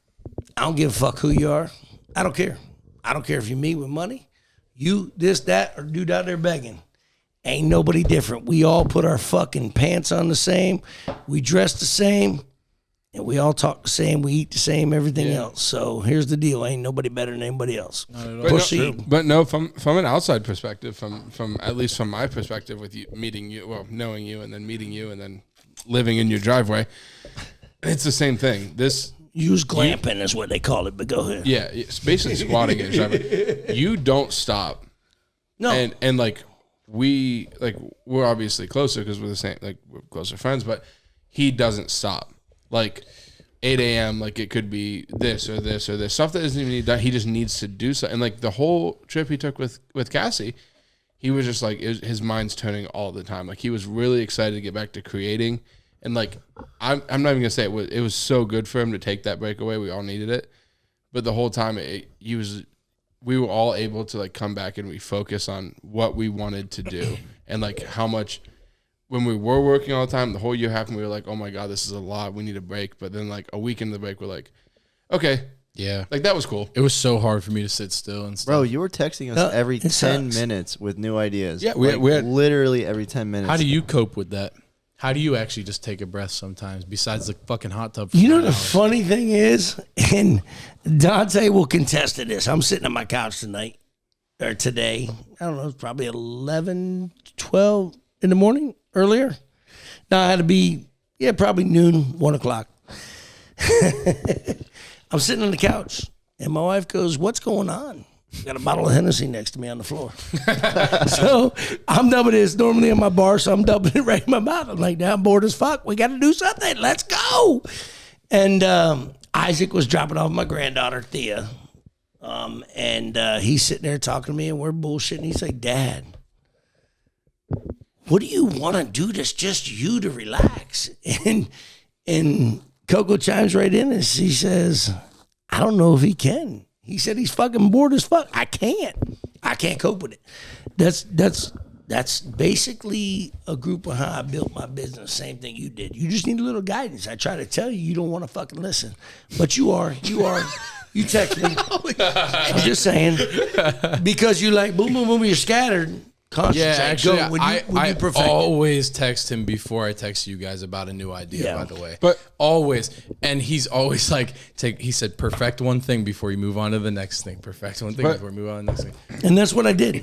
I don't give a fuck who you are. I don't care. I don't care if you meet with money. You, this, that, or dude out there begging. Ain't nobody different. We all put our fucking pants on the same. We dress the same. And we all talk the same. We eat the same, everything else. So here's the deal. Ain't nobody better than anybody else. Proceed. But no, from an outside perspective, from at least from my perspective with you, knowing you and then meeting you and then living in your driveway, it's the same thing. Use glamping is what they call it, but go ahead. Yeah, it's basically squatting in your driveway. You don't stop. No. And we're obviously closer because we're the same, like we're closer friends, but he doesn't stop. Like 8 a.m., like it could be this or this or this. Stuff that doesn't even need done. He just needs to do something. And like the whole trip he took with Cassie, he was just like, his mind's turning all the time. Like he was really excited to get back to creating. And like, I'm not even gonna say it was so good for him to take that breakaway. We all needed it, but the whole time we were all able to like come back and refocus on what we wanted to do, and like how much when we were working all the time, the whole year happened. We were like, oh my god, this is a lot. We need a break. But then like a week into the break, we're like, okay, yeah, like that was cool. It was so hard for me to sit still and stuff. Bro, you were texting us every 10 minutes with new ideas. Yeah, we had literally every 10 minutes. How do you cope with that? How do you actually just take a breath sometimes besides the fucking hot tub? The funny thing is, and Dante will contest to this. I'm sitting on my couch today. I don't know, it's probably 11, 12 in the morning, earlier. Now I had to be, probably noon, 1 o'clock. I'm sitting on the couch, and my wife goes, what's going on? Got a bottle of Hennessy next to me on the floor. So I'm dumping this normally in my bar, so I'm dumping it right in my mouth. I'm like, now I'm bored as fuck. We got to do something. Let's go. And Isaac was dropping off my granddaughter, Thea. And he's sitting there talking to me, and we're bullshitting. He's like, Dad, what do you want to do that's just you to relax? And Coco chimes right in, and she says, I don't know if he can. He said he's fucking bored as fuck. I can't cope with it. That's basically a group of how I built my business. Same thing you did. You just need a little guidance. I try to tell you, you don't want to fucking listen, but you are. You text me. I'm just saying, because you like boom, boom, boom. You're scattered. Yeah, actually, I perfect always text him before I text you guys about a new idea, by the way. But always. And he's always like, he said, perfect one thing before you move on to the next thing. Perfect one thing before you move on to the next thing. And that's what I did.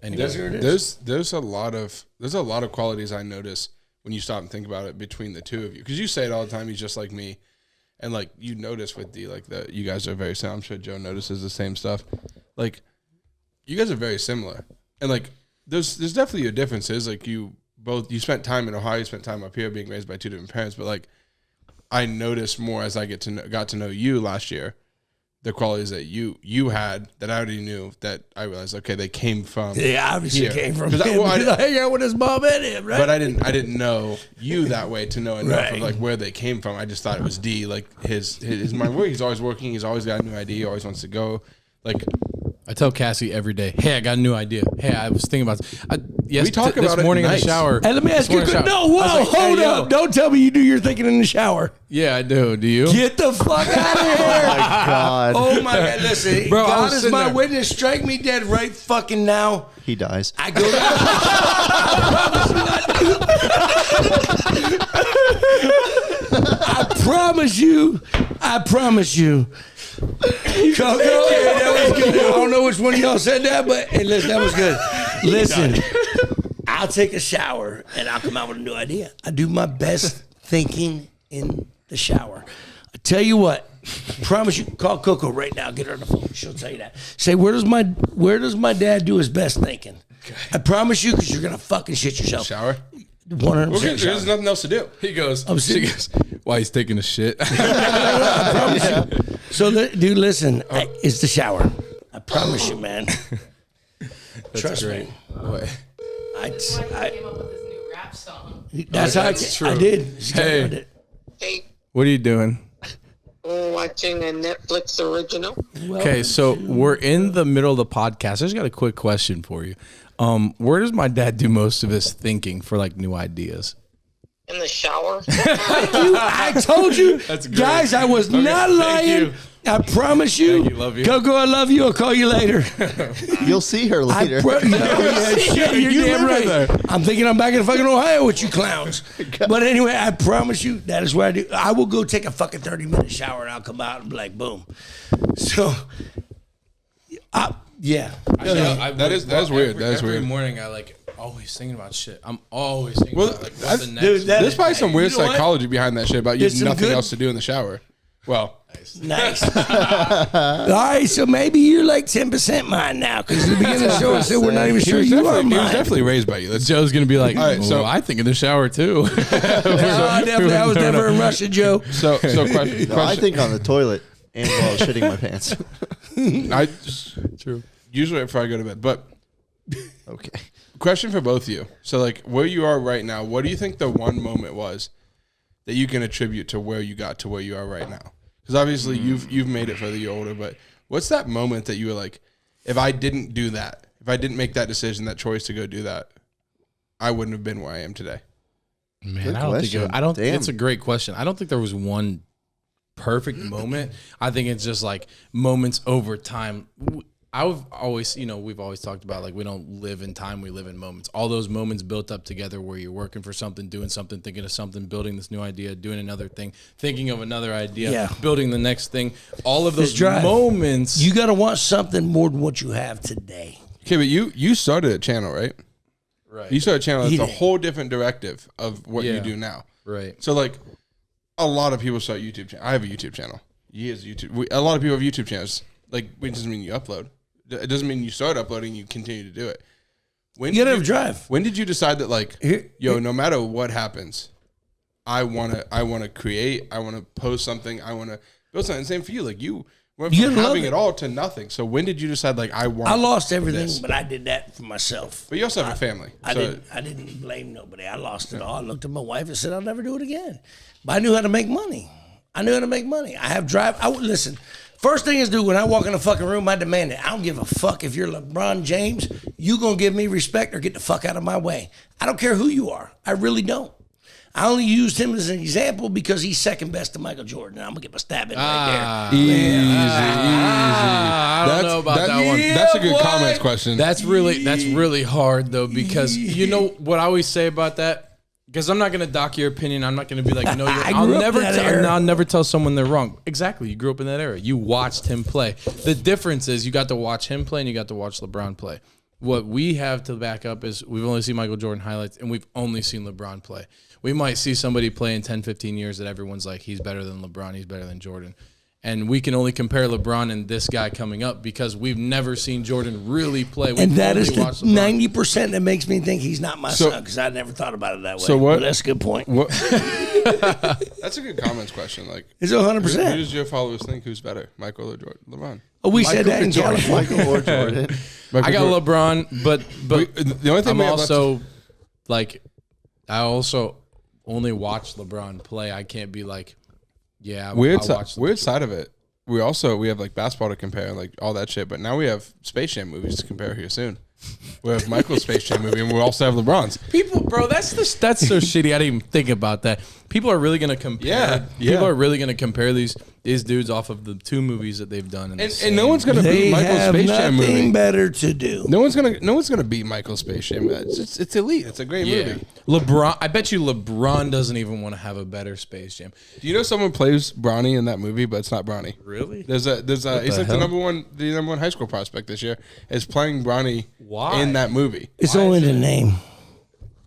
Anyway, there's a lot of qualities I notice when you stop and think about it between the two of you. Because you say it all the time, he's just like me. And like you notice with D, like that you guys are very similar. I'm sure Joe notices the same stuff. Like you guys are very similar. And like there's definitely your differences. Like you both, you spent time in Ohio, you spent time up here being raised by two different parents, but like I noticed more as I got to know you last year, the qualities that you had that I already knew, that I realized, okay, they came from obviously here. came from 'Cause him. I hang out with his mom and him, right? But I didn't know you that way to know enough of like where they came from. I just thought it was D, like his mind work. He's always working. He's always got a new idea. He always wants to go. Like I tell Cassie every day, hey, I got a new idea. Hey, I was thinking about this. We talk about this it morning in the nice. shower. Hey, let me ask you a this quick. morning No, in the whoa, shower. I was like, hold hey, up! yo. Don't tell me you do your thinking in the shower. Yeah, I do. Do you? Get the fuck out of here! God. Oh my God! Listen, Bro, I God was is sitting my there. witness. Strike me dead right fucking now. He dies. I go. I promise you. I promise you. Coco, that was good. I don't know which one of y'all said that, but hey, listen, that was good. Listen, I'll take a shower and I'll come out with a new idea. I do my best thinking in the shower. I tell you what, I promise you, call Coco right now. Get her on the phone. She'll tell you that. Say, where does my dad do his best thinking? I promise you, because you're gonna fucking shit yourself. shower. 100%. There's nothing else to do. He goes, I'm she serious. goes, while he's taking a shit. I promise you. So, dude, listen, it's the shower. I promise you, man. Trust great. me. What? I came up with this new rap song. that's how that's true. I did. Hey. I did. Hey, What are you doing? watching a Netflix original. Okay, so we're in the middle of the podcast. I just got a quick question for you. Where does my dad do most of his thinking for like new ideas? In the shower. I told you, That's great. guys, I was not thank lying. you. I promise you. Thank you, love you. Coco, I love you. I'll call you later. You'll see her later. Shit, you're You damn live right. right I'm thinking I'm back in fucking Ohio with you clowns. But anyway, I promise you, that is what I do. I will go take a fucking 30-minute shower and I'll come out and be like, boom. So, yeah. That is weird. That is every weird. morning I like always thinking about shit. I'm always thinking about like what's the next. dude, that- There's probably some weird You know what? psychology behind that shit about you There's have some nothing good- else to do in the shower. Well, Nice. All right, so maybe you're like 10% mine now because the beginning of the show I said we're not even sure you are he was mine. definitely raised by you. That's Joe's gonna be like, All right, so- I think in the shower too. I was never in Russia, Joe. so question. No, I think on the toilet and while shitting my pants. I true. Usually before I go to bed, but Okay. question for both of you. So like where you are right now, what do you think the one moment was that you can attribute to where you got to where you are right now? Because obviously you've made it further, you're older, but what's that moment that you were like, if I didn't do that, if I didn't make that decision, that choice to go do that, I wouldn't have been where I am today? Man, Good I don't think question. I don't. Damn. It's a great question. I don't think there was one perfect moment. I think it's just like moments over time. I've always, we've always talked about like we don't live in time, we live in moments. All those moments built up together where you're working for something, doing something, thinking of something, building this new idea, doing another thing, thinking of another idea, Yeah. building the next thing. All of This those drive. moments. You got to want something more than what you have today. Okay, but you started a channel, right? right. You started a channel that's He a did. whole different directive of what you Yeah. do now. Right. So like a lot of people start YouTube channel. I have a YouTube channel. He has a YouTube. A lot of people have YouTube channels. Like it doesn't mean you upload. It doesn't mean you start uploading. You continue to do it. When You got to did have drive. When did you decide that like, Here- no matter what happens, I wanna create. I wanna post something. I wanna build something. Same for you. Like you went You from love having it. it all to nothing. So when did you decide like I want? I lost everything, this? but I did that for myself. But you also have a family. I So didn't blame nobody. I lost it all. I looked at my wife and said, I'll never do it again. But I knew how to make money. I have drive. Listen, first thing is, dude, when I walk in the fucking room, I demand it. I don't give a fuck if you're LeBron James. You going to give me respect or get the fuck out of my way. I don't care who you are. I really don't. I only used him as an example because he's second best to Michael Jordan. I'm going to get my stab in right easy. I don't know about that one. That's a good boy. comments question. That's really hard though, because you know what I always say about that. Because I'm not gonna dock your opinion. I'm not gonna be like, no, I grew up in that era. I'll never tell someone they're wrong. Exactly, you grew up in that era. You watched him play. The difference is you got to watch him play and you got to watch LeBron play. What we have to back up is we've only seen Michael Jordan highlights and we've only seen LeBron play. We might see somebody play in 10, 15 years that everyone's like, he's better than LeBron, he's better than Jordan. And we can only compare LeBron and this guy coming up because we've never seen Jordan really play. And that only is the watched LeBron. 90% that makes me think he's not my son because I never thought about it that way. So what- But that's a good point. What? That's a good comments question. Like, It's who 100%. does your followers think who's better, Michael or LeBron? Oh, we said that in California. Michael or Jordan. I got LeBron, but the only thing I'm we have left also like, I also only watch LeBron play. I can't be like, yeah, weird I watched weird side of it. We have like basketball to compare and like all that shit, but now we have Space Jam movies to compare here soon. We have Michael's Space Jam movie, and we also have LeBron's. People, bro, that's so shitty. I didn't even think about that. People are really gonna compare. Yeah. People are really gonna compare these dudes off of the two movies that they've done. And no one's gonna They beat Michael's have Space Jam movie. nothing better to do. No one's gonna beat Michael's Space Jam. It's elite. It's a great movie. LeBron. I bet you LeBron doesn't even want to have a better Space Jam. Do you know someone plays Bronny in that movie, but it's not Bronny? Really? He's like the number one high school prospect this year is playing Bronny Why? in that movie. It's only the name.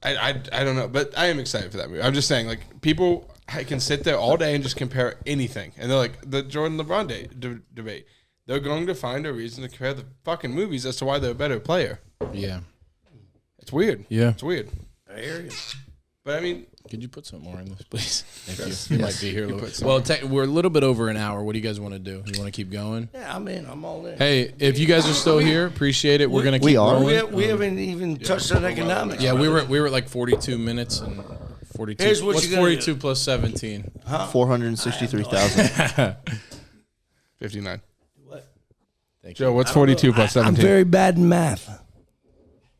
I don't know, but I am excited for that movie. I'm just saying, like, people can sit there all day and just compare anything, and they're like the Jordan LeBron debate. They're going to find a reason to compare the fucking movies as to why they're a better player. Yeah. It's weird. Yeah. It's weird. I hear you. But I mean, Could you put some more in this, please? Thank Yes. you. You might be here. We're a little bit over an hour. What do you guys want to do? You want to keep going? Yeah, I'm in. I'm all in. Hey, if you guys are still here, appreciate it. We're gonna keep We are. rolling. We haven't even touched on economics. Yeah, we were at like 42 minutes and 42. Here's what What's you gotta 42 plus 17? 463,000. 59. What? Thank you. Joe, what's 42 plus I'm 17? very bad in math.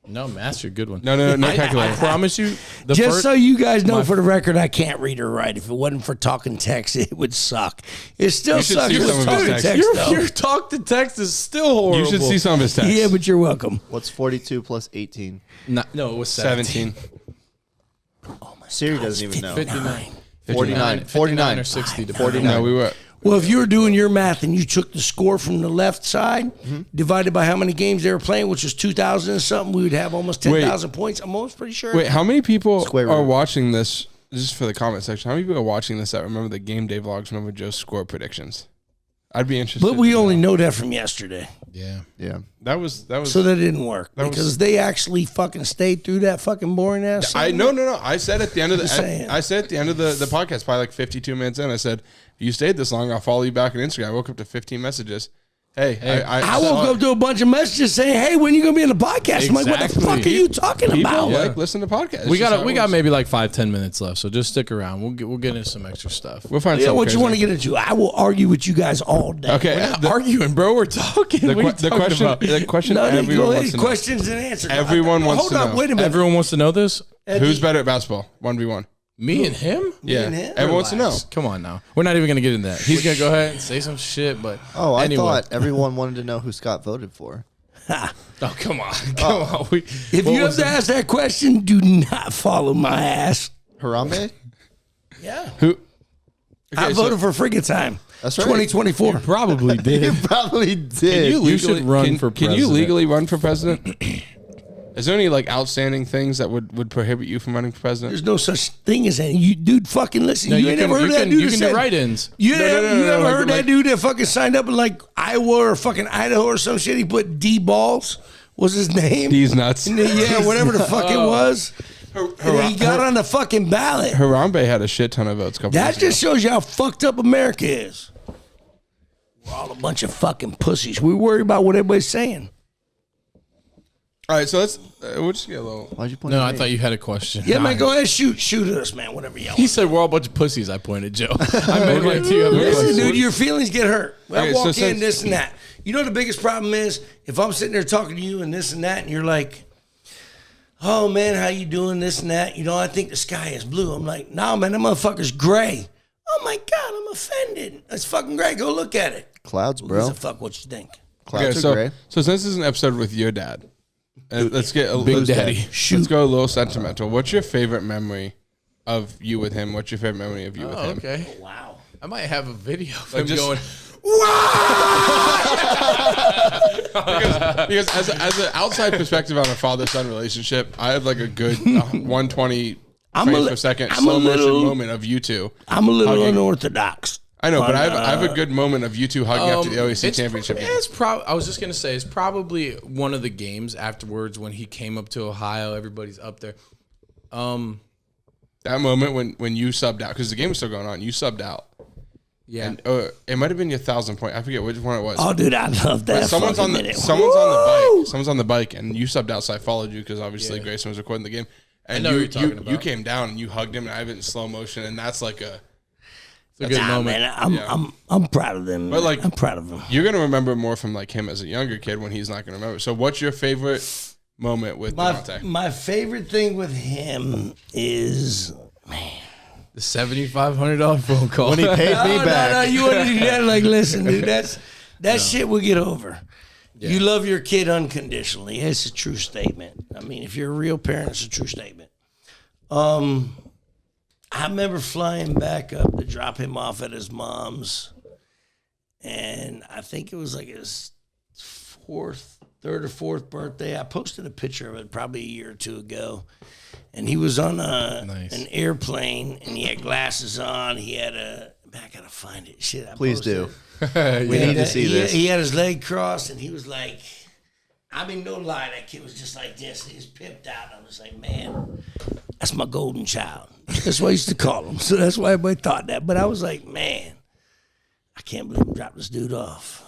No, master, good one. No I calculator. promise you. The Just first, so you guys know, for the record, I can't read or write. If it wasn't for talking text, it would suck. It still You should sucks see with some of his talking text. text, though. your talk to text is still horrible. You should see some of his text. Yeah, but you're welcome. What's 42 plus 18? No, it was 17. 17. Siri doesn't even know. 59. 49. 49 or 60. depending. 49. No, we were. Well, if you were doing your math and you took the score from the left side, divided by how many games they were playing, which was 2,000 and something, we would have almost 10,000 points. I'm almost pretty sure. Wait, how many people Square are root. watching this? Just for the comment section, how many people are watching this that remember the game day vlogs? Remember Joe's score predictions? I'd be interested. But we to only know. know that from yesterday. Yeah. Yeah. That was. So that didn't work was- because they actually fucking stayed through that fucking boring ass. I segment. no. I said at the end of Just saying. I said at the end of the podcast, probably like 52 minutes in, I said, if you stayed this long, I'll follow you back on Instagram. I woke up to 15 messages. Hey, I woke up to a bunch of messages saying, "Hey, when you gonna be in the podcast?" I'm like, "What the Exactly. fuck are you talking people about?" like listen to podcasts. We It's just how got it we got works. maybe like 5-10 minutes left, so just stick around. We'll get into some extra stuff. We'll find Yeah, something what you crazy. want to get into? I will argue with you guys all day. Okay, We're not arguing, bro. We're talking. The, What are you the talking question. about? The question. No, Everyone go wants ahead. to know. Questions and answers. Everyone wants Hold to up, know. wait a minute. Everyone wants to know this. Who's better at basketball? 1v1. Me and him? Yeah, and him? everyone wants to know. Come on now. We're not even gonna get into that. He's gonna go ahead and say some shit, but Oh, I anyway. thought everyone wanted to know who Scott voted for. Oh, come on, come on. If you have to ask that question, do not follow my ass. Harambe? Yeah. Who? I voted for friggin' time. That's right. 2024. probably You did. probably did. You should run for Can you president. legally run for president? Is there any like outstanding things that would prohibit you from running for president? There's no such thing as any. You dude, fucking listen. No, you ain't never heard of that dude you that can said, do write-ins. You, No, ever, no, you no, ever like- heard that like- dude that fucking signed up in like Iowa or fucking Idaho or some shit? He put D balls was his name. These nuts. Yeah, whatever the fuck it was. And he got on the fucking ballot. Harambe had a shit ton of votes. That just shows you how fucked up America is. We're all a bunch of fucking pussies. We worry about what everybody's saying. All right, so let's. We'll just get a little. Why'd you point No, at I me? thought you had a question. Yeah, man, go ahead, shoot at us, man. Whatever you He want. said we're all a bunch of pussies. I pointed, Joe. I meant like two other Listen, questions. dude, your feelings get hurt. I Okay, walk so in, since- this and that. You know the biggest problem is if I'm sitting there talking to you and this and that, and you're like, "Oh man, how you doing?" This and that. You know, I think the sky is blue. I'm like, "Nah, man, that motherfucker's gray." Oh my god, I'm offended. That's fucking gray. Go look at it. Clouds, Who bro. gives a fuck what you think? Clouds Okay, are so gray. since this is an episode with your dad, let's get a Big little. Daddy. Let's go a little sentimental. What's your favorite memory of you with him? What's your favorite memory of you with Oh, him? okay. Wow. I might have a video of Like him just- going. Because as an outside perspective on a father-son relationship, I have like a good 120 I'm a frames li- per second I'm slow a motion little- moment of you two. I'm a little Hugging. unorthodox. I know, but I have a good moment of you two hugging after the OAC championship game. I was just gonna say it's probably one of the games afterwards when he came up to Ohio. Everybody's up there. That moment when you subbed out, because the game was still going on, you subbed out. Yeah, And, it might have been your 1,000 point. I forget which one it was. Oh, dude, I love that. But someone's on the minute. bike. Someone's on the bike, and you subbed out, so I followed you because obviously Grayson was recording the game. And know what you're talking about. you came down and you hugged him, and I have it in slow motion, and that's like a good moment. Man, I'm proud of them. But, man. like, I'm proud of them. You're gonna remember more from like him as a younger kid when he's not gonna remember. So, what's your favorite moment with Devontae? My favorite thing with him is, The $7,500 phone call. When he paid me back. No, you want to do that? Like, listen, dude, that shit will get over. Yeah. You love your kid unconditionally. It's a true statement. I mean, if you're a real parent, it's a true statement. I remember flying back up to drop him off at his mom's, and I think it was like his third or fourth birthday. I posted a picture of it probably a year or two ago, and he was on an airplane, and he had glasses on. He had I gotta find it. Shit, I Please posted do. it. We need to see this. He had his leg crossed, and he was like, I mean, no lie, that kid was just like this. He was pimped out. I was like, man, that's my golden child. That's what I used to call him. So that's why everybody thought that. But I was like, man, I can't believe I dropped this dude off.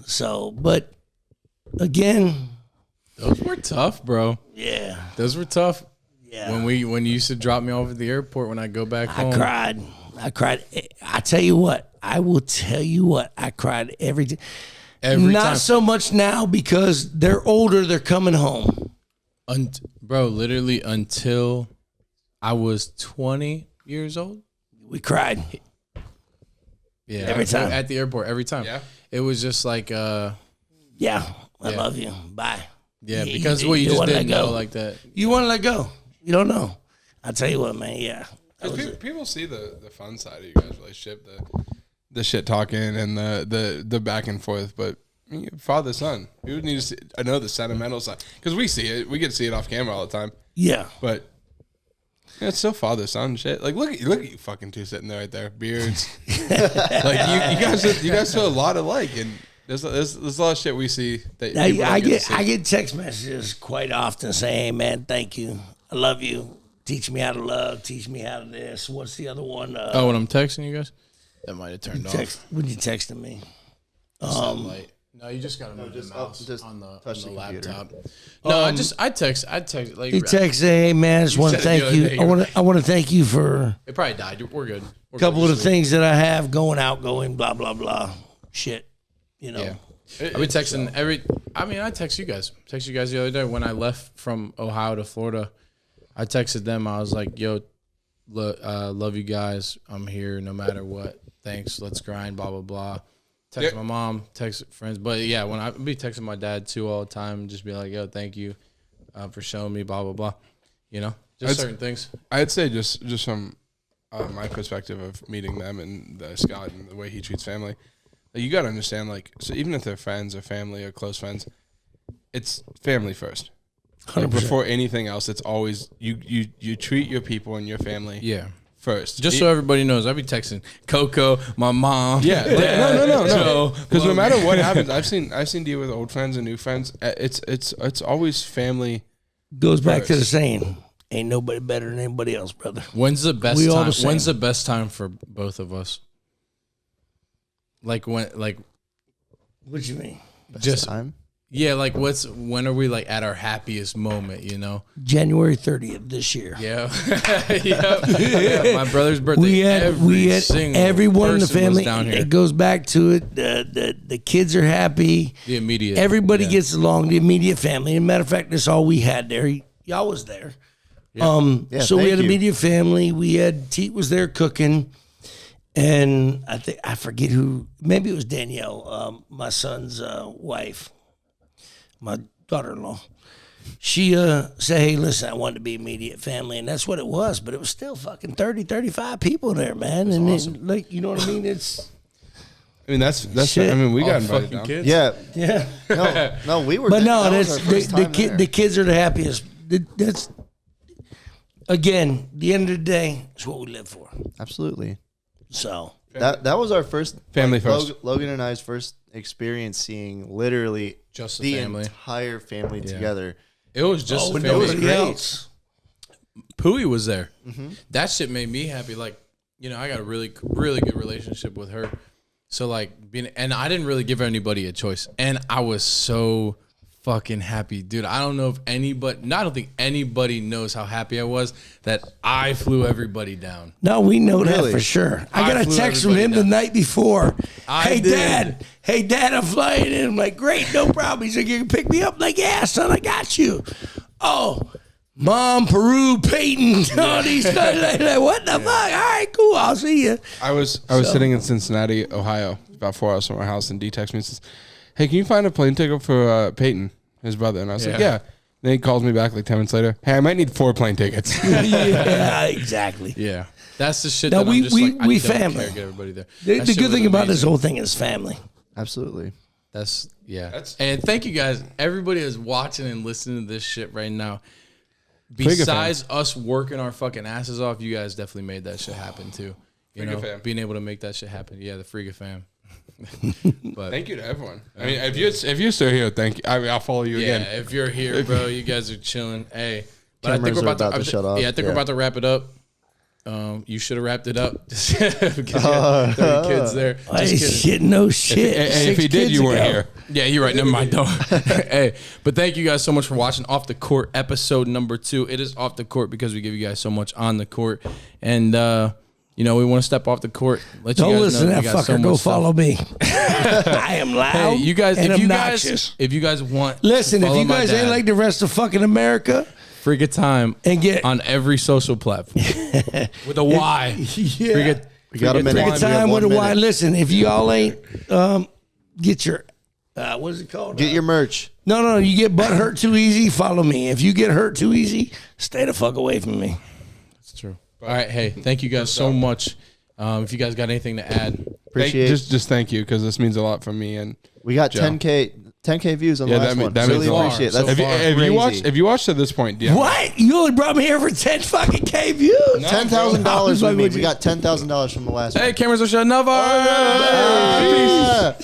So, but again, Those were tough, bro. yeah. Those were tough. Yeah. When you used to drop me off at the airport when I go back home. I cried. I tell you what. I will tell you what. I cried every day. Not time. so much now because they're older. They're coming home. Bro, literally until I was 20 years old. We cried. Yeah, Every time. at the airport, every time. Yeah. It was just like, Yeah. I love you. Bye. yeah, because you just wanna didn't let go. know like that. You want to let go. You don't know. I tell you what, man. Yeah. People see the fun side of you guys' relationship, the shit talking and the back and forth, but father son, you need to see, I know the sentimental side because we see it, we get to see it off camera all the time, Yeah. but it's still father son shit. Like look at you fucking two sitting there right there, beards. Like you guys feel a lot alike, and there's a lot of shit we see that I get text messages quite often saying, "Hey man, thank you. I love you. Teach me how to love. Teach me how to this. What's the other one? When I'm texting you guys, that might have turned off. When you texting me? Light. No, you just gotta move just the mouse just on the touch the computer. laptop. No, I text like He texts, "Hey man, I just want to said it the thank other you. day. I want to thank you for it probably died. We're good. a couple of the things that I have going, blah blah blah, shit. You know." Yeah. I've been texting I text you guys. Text you guys the other day when I left from Ohio to Florida. I texted them. I was like, yo, love you guys. I'm here no matter what. Thanks. Let's grind, blah, blah, blah. Text my mom, text friends. But yeah, when I be texting my dad too all the time, just be like, yo, thank you for showing me, blah, blah, blah. You know, just certain things. I'd say just from my perspective of meeting them and Scott and the way he treats family, you got to understand, like, so even if they're friends or family or close friends, it's family first. Like, before anything else, it's always you treat your people and your family first. Just so everybody knows, I be texting Coco, my mom. Yeah, Dad, no. Because no love matter you. what happens, I've seen deal with old friends and new friends. It's always family. Goes back to first. the saying, "Ain't nobody better than anybody else, brother." When's the best We all time? the same. When's the best time for both of us? Like when, like What you mean? just Time? yeah, like when are we like at our happiest moment? You know? January 30th this year. Yeah, yeah. My brother's birthday. We had single everyone in the person was family. down here. It goes back to it. The kids are happy. The immediate. Everybody yeah. gets along. The immediate family. As a matter of fact, that's all we had there. Y'all was there. Yeah, So we thank had you. immediate family. We had Teet was there cooking, and I forget who. Maybe it was Danielle, my son's wife, my daughter-in-law. She said, "Hey, listen, I wanted to be immediate family," and that's what it was. But it was still fucking 30, 35 people there, man. And awesome. like, you know what I mean? It's I mean, that's. Shit. I mean, we All got invited fucking down. kids. Yeah. yeah. No, we were. But no, that was that's our first time there. the kids are the happiest. That's again, the end of the day, it's what we live for. Absolutely. So That was our first Family first. Logan and I's first experience seeing literally Just the the family. entire family together. It was just Oh, a family. nobody else. Pooey was there. That shit made me happy. Like, you know, I got a really, really good relationship with her. So like and I didn't really give anybody a choice. And I was so fucking happy, dude. I don't know if anybody, I don't think anybody knows how happy I was that I flew everybody down. No, we know Really? that for sure. I I got a flew text from everybody him the down. night before. I did. Hey, Dad, I'm flying in. I'm like, great, no problem. He's like, you can pick me up. I'm like, yeah, son, I got you. Oh, Mom, Peru, Peyton, all these guys. Like, what the fuck? All right, cool. I'll see you. I was sitting in Cincinnati, Ohio, about 4 hours from our house, and D texts me and says, "Hey, can you find a plane ticket for Peyton, his brother?" And I was like, "Yeah." Then he calls me back like 10 minutes later. "Hey, I might need 4 plane tickets." Yeah, exactly. Yeah. That's the shit No, that we- I'm just we- like, I we don't family. care, get everybody there. The That shit good was thing about this amazing. whole thing is family. Absolutely. That's and thank you guys. Everybody is watching and listening to this shit right now. Besides us working our fucking asses off, you guys definitely made that shit happen too. You Friga know, fam. being able to make that shit happen. Yeah, the Friga fam. But Thank you to everyone. I mean, if you're still here, thank you. I mean, I'll follow you yeah, again. if you're here, bro, you guys are chilling. Hey, but I think Cameras we're are about about to shut off. Yeah, I think Yeah. we're about to wrap it up. You should have wrapped it up. Just because you got 30 kids there. Hey, Just kidding. shit, no shit. And if 6 he did, kids you weren't ago. here. Yeah, you're right. Never mind. Don't. Hey, but thank you guys so much for watching Off the Court episode number 2. It is off the court because we give you guys so much on the court, and you know we want to step off the court. Let you Don't guys listen know to we that got so fucker. Go much stuff. follow me. I am loud. Hey, you guys, and if you obnoxious. guys, if you guys want, Listen, to if follow you my guys ain't dad, like the rest of fucking America Friga Time and get on every social platform with a Y. yeah, We got a minute. take We a have time 1 with a wine. minute. Listen, if y'all ain't get your what is it called? Get your merch. No, you get butt hurt too easy. Follow me. If you get hurt too easy, stay the fuck away from me. It's true. All right, hey, thank you guys so much. If you guys got anything to add, Appreciate. Just thank you because this means a lot for me and We got Joe. 10K views on the last one. that Really means a lot. appreciate it. So That's far. If you watched to this point, yeah. What? You only brought me here for 10 fucking K views? $10,000 Like, we made. would We you- got $10,000 from the last one. hey, cameras are shutting off. Ah.